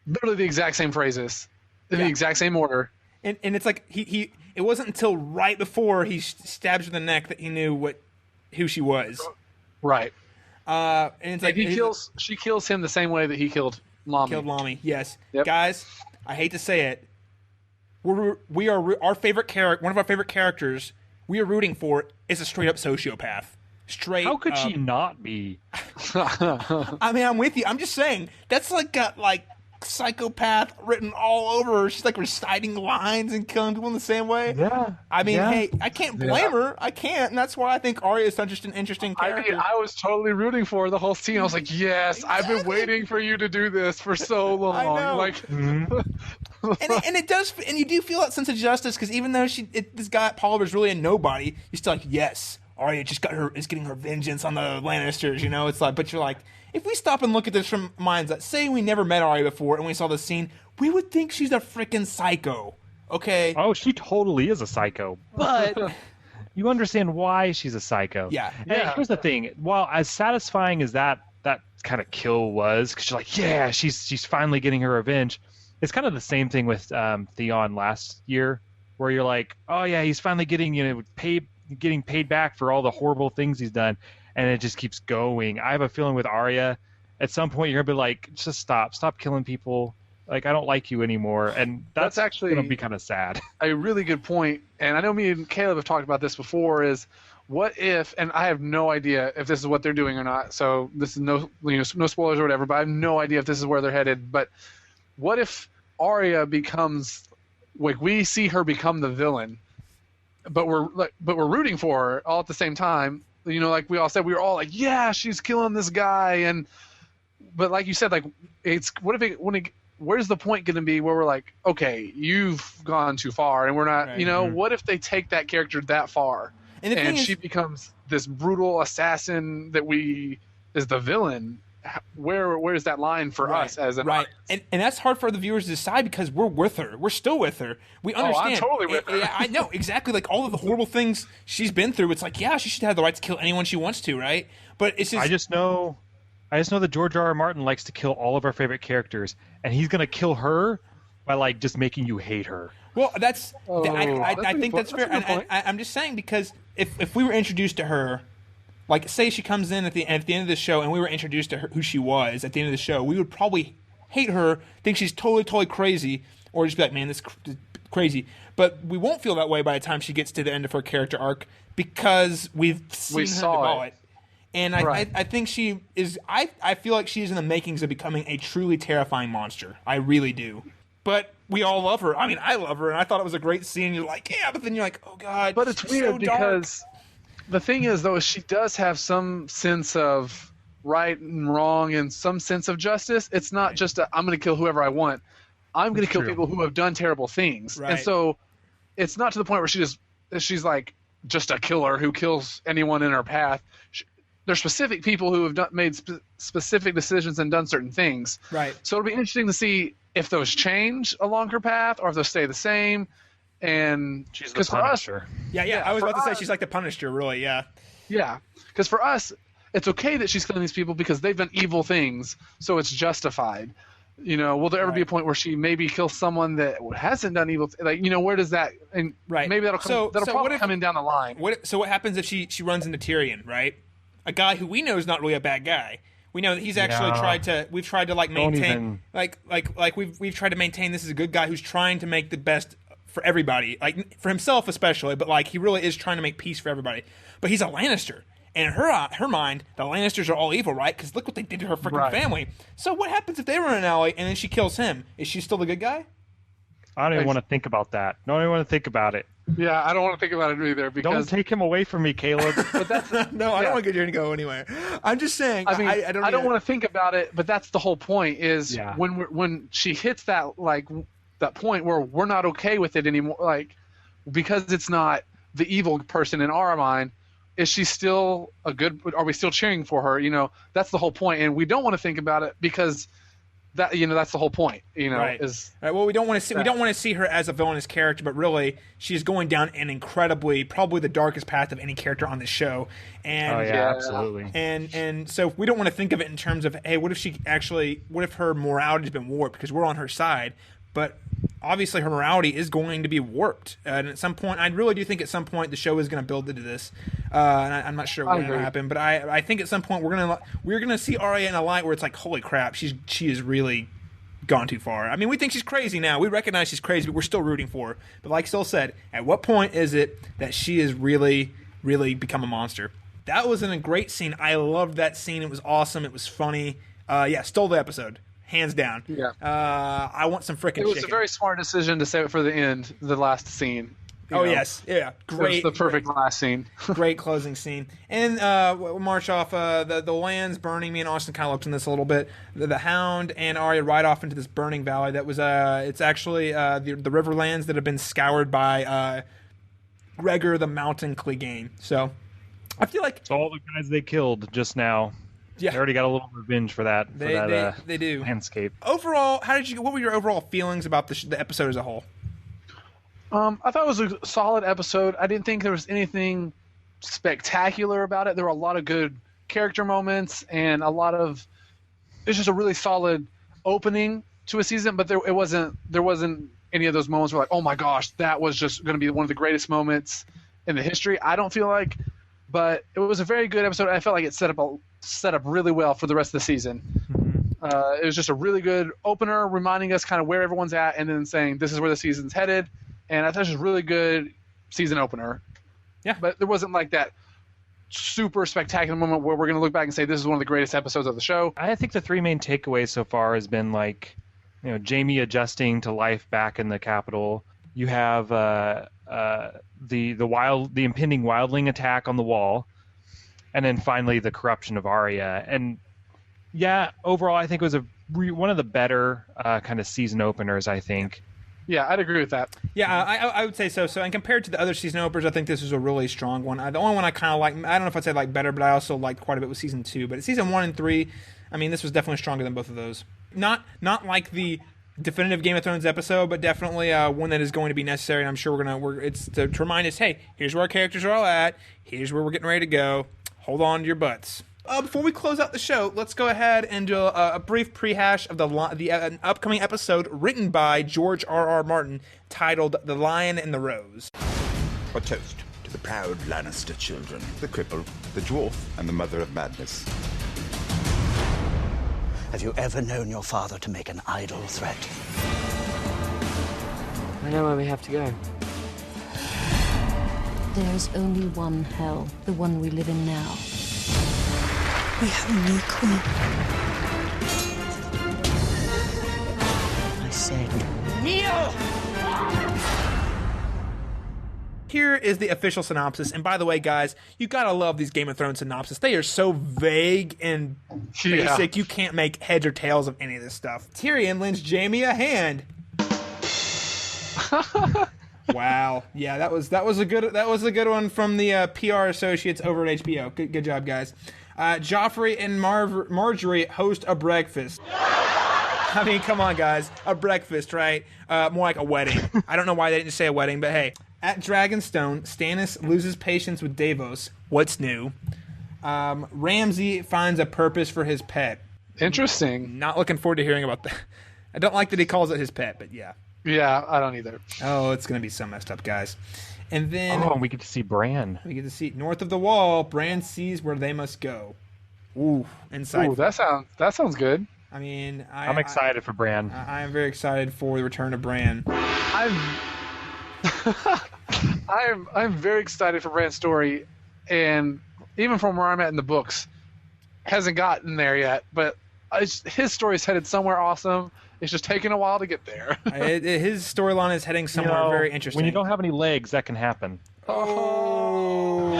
Literally the exact same phrases, in the exact same order. And it's like he it wasn't until right before he stabs her in the neck that he knew who she was. Right. And it's like she kills him the same way that he killed Lamy. Yes. Yep. Guys, I hate to say it. We are our favorite character. One of our favorite characters we are rooting for is a straight up sociopath. How could she not be? I mean, I'm with you. I'm just saying that's got psychopath written all over her. She's reciting lines and killing people in the same way. Yeah. I mean, hey, I can't blame her. I can't, and that's why I think Arya is such an interesting character. I was totally rooting for her the whole scene. I was like, yes, exactly. I've been waiting for you to do this for so long. I know. And it does, and you do feel that sense of justice because even though this guy Paul is really a nobody, you're still like, yes, Arya just is getting her vengeance on the Lannisters. It's like, but you're like, if we stop and look at this from minds that say we never met Arya before and we saw this scene, we would think she's a freaking psycho. Okay. Oh, she totally is a psycho, but you understand why she's a psycho. Yeah. And here's the thing: while as satisfying as that kind of kill was, because you're like, yeah, she's finally getting her revenge. It's kind of the same thing with Theon last year, where you're like, oh yeah, he's finally getting getting paid back for all the horrible things he's done. And it just keeps going. I have a feeling with Arya, at some point you're gonna be like, just stop killing people. I don't like you anymore, and that's actually gonna be kind of sad. A really good point, and I know me and Caleb have talked about this before. Is what if? And I have no idea if this is what they're doing or not. So this is no spoilers or whatever. But I have no idea if this is where they're headed. But what if Arya becomes we see her become the villain, but we're rooting for her all at the same time. Like we all said, we were all like, yeah, she's killing this guy, but like you said, it's where's the point going to be where we're like, okay, you've gone too far, and we're not, right. What if they take that character that far, and she becomes this brutal assassin that is the villain? Where's that line for us as an audience? And that's hard for the viewers to decide because we're with her. We're still with her. We understand. I'm totally with her. Yeah, I know exactly. All of the horrible things she's been through. It's like, yeah, she should have the right to kill anyone she wants to, right? But it's just. I just know that George R.R. Martin likes to kill all of our favorite characters, and he's gonna kill her by just making you hate her. Well, I think that's fair. I'm just saying because if we were introduced to her, like say she comes in at the end of the show and we were introduced to her, who she was at the end of the show, we would probably hate her, think she's totally crazy, or just be like, man, this is crazy. But we won't feel that way by the time she gets to the end of her character arc because we've seen her develop it. And I think she is. I feel like she's in the makings of becoming a truly terrifying monster. I really do. But we all love her. I mean, I love her, and I thought it was a great scene. You're like, yeah, but then you're like, oh god. But it's weird so because the thing is, though, she does have some sense of right and wrong and some sense of justice. It's not just I'm going to kill whoever I want. I'm going to kill people who have done terrible things. Right. And so it's not to the point where she's like just a killer who kills anyone in her path. There's specific people who have made specific decisions and done certain things. Right. So it'll be interesting to see if those change along her path or if those stay the same. And she's the Punisher. Yeah. I was about to say she's like the Punisher, really. Yeah. Yeah. Because for us, it's okay that she's killing these people because they've done evil things, so it's justified. Will there ever be a point where she maybe kills someone that hasn't done evil? Where does that? And maybe that'll probably come in down the line. So what happens if she runs into Tyrion, right? A guy who we know is not really a bad guy. We know that he's actually we've tried to maintain we've tried to maintain this is a good guy who's trying to make the best for everybody, like for himself especially, but he really is trying to make peace for everybody. But he's a Lannister. And in her mind, the Lannisters are all evil, right? Because look what they did to her freaking family. So what happens if they were in an alley and then she kills him? Is she still the good guy? I don't even want to think about that. Don't even want to think about it. Yeah, I don't want to think about it either. Because don't take him away from me, Caleb. But that's no, I don't want to get you to go anywhere. I'm just saying. I mean, I don't want to think about it, but that's the whole point. Is when she hits that that point where we're not okay with it anymore, because it's not the evil person in our mind. Is she still a good? Are we still cheering for her? That's the whole point, and we don't want to think about it because that that's the whole point. Right. Right. Well, we don't want to see her as a villainous character, but really she's going down an incredibly, probably the darkest path of any character on this show. And absolutely. And so we don't want to think of it in terms of, hey, what if her morality has been warped because we're on her side, but obviously her morality is going to be warped, and at some point, I really do think at some point the show is going to build into this. And I'm not sure when it'll happen, but I think at some point we're gonna see Arya in a light where it's like, holy crap, she has really gone too far. I mean, we think she's crazy now. We recognize she's crazy, but we're still rooting for her. But like Syl said, at what point is it that she has really, really become a monster? That was a great scene. I loved that scene. It was awesome. It was funny. Stole the episode. Hands down. Yeah. I want some frickin' chicken. It was a very smart decision to save it for the end, the last scene. Yes. Yeah. Great. It was the perfect last scene. Great closing scene. And we'll march off. The land's burning. Me and Austin kind of looked in this a little bit. The Hound and Arya ride off into this burning valley that was, it's actually the Riverlands that have been scoured by Gregor the Mountain Clegane. So I feel like... So all the guys they killed just now... Yeah. They already got a little revenge for that. They do. Landscape. Overall, what were your overall feelings about the episode as a whole? I thought it was a solid episode. I didn't think there was anything spectacular about it. There were a lot of good character moments and it's just a really solid opening to a season. But there wasn't any of those moments where oh my gosh, that was just going to be one of the greatest moments in the history. I don't feel like. But it was a very good episode. I felt like it set up really well for the rest of the season. It was just a really good opener, reminding us kind of where everyone's at, and then saying this is where the season's headed. And I thought it was a really good season opener. Yeah. But there wasn't that super spectacular moment where we're going to look back and say this is one of the greatest episodes of the show. I think the three main takeaways so far has been Jaime adjusting to life back in the capital. You have the impending wildling attack on the wall, and then finally the corruption of Arya. And overall, I think it was one of the better kind of season openers. I think. Yeah, I'd agree with that. Yeah, I would say so. So, and compared to the other season openers, I think this was a really strong one. The only one I kind of like, I don't know if I'd say better, but I also liked quite a bit with season 2. But season 1 and 3, I mean, this was definitely stronger than both of those. Not like the definitive Game of Thrones episode, but definitely one that is going to be necessary. And I'm sure it's to remind us, hey, here's where our characters are all at. Here's where we're getting ready to go. Hold on to your butts. Before we close out the show, let's go ahead and do a brief prehash of the upcoming episode written by George R.R. Martin, titled "The Lion and the Rose." A toast to the proud Lannister children, the cripple, the dwarf, and the mother of madness. Have you ever known your father to make an idle threat? I know where we have to go. There's only one hell, the one we live in now. We have a new queen. I said, Kneel! Here is the official synopsis. And by the way, guys, you gotta love these Game of Thrones synopsis. They are so vague and basic. You can't make heads or tails of any of this stuff. Tyrion lends Jaime a hand. Wow. Yeah, that was a good one from the PR associates over at HBO. Good job, guys. Joffrey and Marjorie host a breakfast. I mean, come on, guys. A breakfast, right? More like a wedding. I don't know why they didn't say a wedding, but hey. At Dragonstone, Stannis loses patience with Davos. What's new? Ramsay finds a purpose for his pet. Interesting. Not looking forward to hearing about that. I don't like that he calls it his pet, but yeah. Yeah, I don't either. Oh, it's going to be so messed up, guys. And then... Oh, and we get to see Bran. We get to see north of the wall, Bran sees where they must go. Ooh, inside. Ooh, that sounds good. I mean... I'm excited for Bran. I am very excited for the return of Bran. I'm very excited for Bran's story, and even from where I'm at in the books, hasn't gotten there yet. But his story's headed somewhere awesome. It's just taking a while to get there. His storyline is heading somewhere very interesting. When you don't have any legs, that can happen. Oh.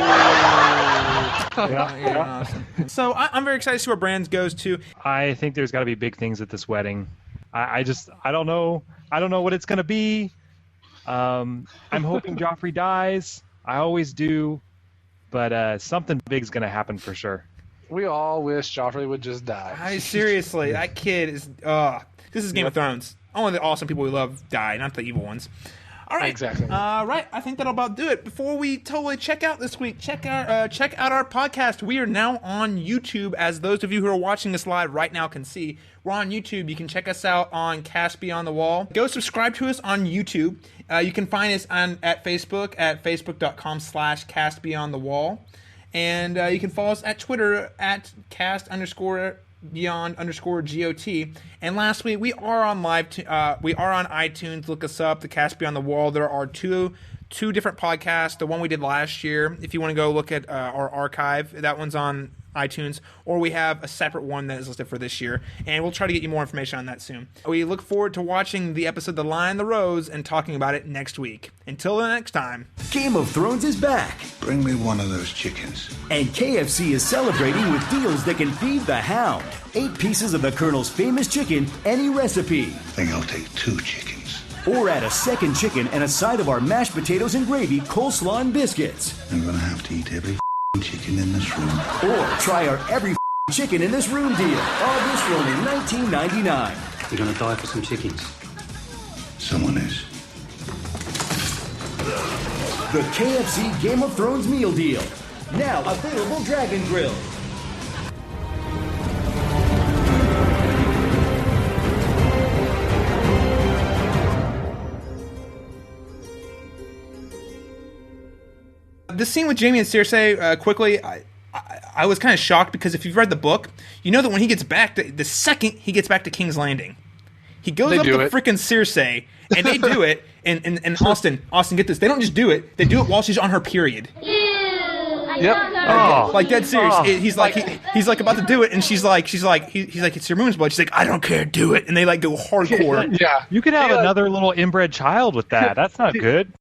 Yeah. Awesome. So I'm very excited to see where Bran goes to. I think there's got to be big things at this wedding. I don't know. I don't know what it's going to be. I'm hoping Joffrey dies. I always do. But something big's going to happen for sure. We all wish Joffrey would just die. Seriously, that kid is... this is Game of Thrones. Only the awesome people we love die, not the evil ones. All right. Exactly. Right. I think that'll about do it. Before we totally check out this week, check out our podcast. We are now on YouTube, as those of you who are watching this live right now can see. We're on YouTube. You can check us out on Cast Beyond the Wall. Go subscribe to us on YouTube. You can find us at Facebook at facebook.com/castbeyondthewall. And you can follow us at Twitter at cast_beyond_GOT. And lastly, we are on we are on iTunes. Look us up, the Cast Beyond the Wall. There are two different podcasts. The one we did last year, if you want to go look at our archive, that one's on iTunes, or we have a separate one that is listed for this year, and we'll try to get you more information on that soon. We look forward to watching the episode The Lion and the Rose and talking about it next week. Until the next time. Game of Thrones is back. Bring me one of those chickens. And KFC is celebrating with deals that can feed the hound. 8 pieces of the Colonel's famous chicken, any recipe. I think I'll take 2 chickens. Or add a second chicken and a side of our mashed potatoes and gravy, coleslaw and biscuits. I'm gonna have to eat every chicken in this room. Or try our every chicken in this room deal. All this for only $19.99. You're gonna die for some chickens. Someone is. The KFC Game of Thrones meal deal. Now available Dragon Grill. The scene with Jaime and Cersei, quickly, I was kind of shocked because if you've read the book, you know that when he gets back, the second he gets back to King's Landing, he goes up to freaking Cersei, and they do it, and Austin, get this, they don't just do it, they do it while she's on her period. Yep. Like dead serious. He's like about to do it, and he's like, it's your moon's blood. She's like, I don't care, do it, and they like go hardcore. Yeah. You could have another little inbred child with that. That's not good.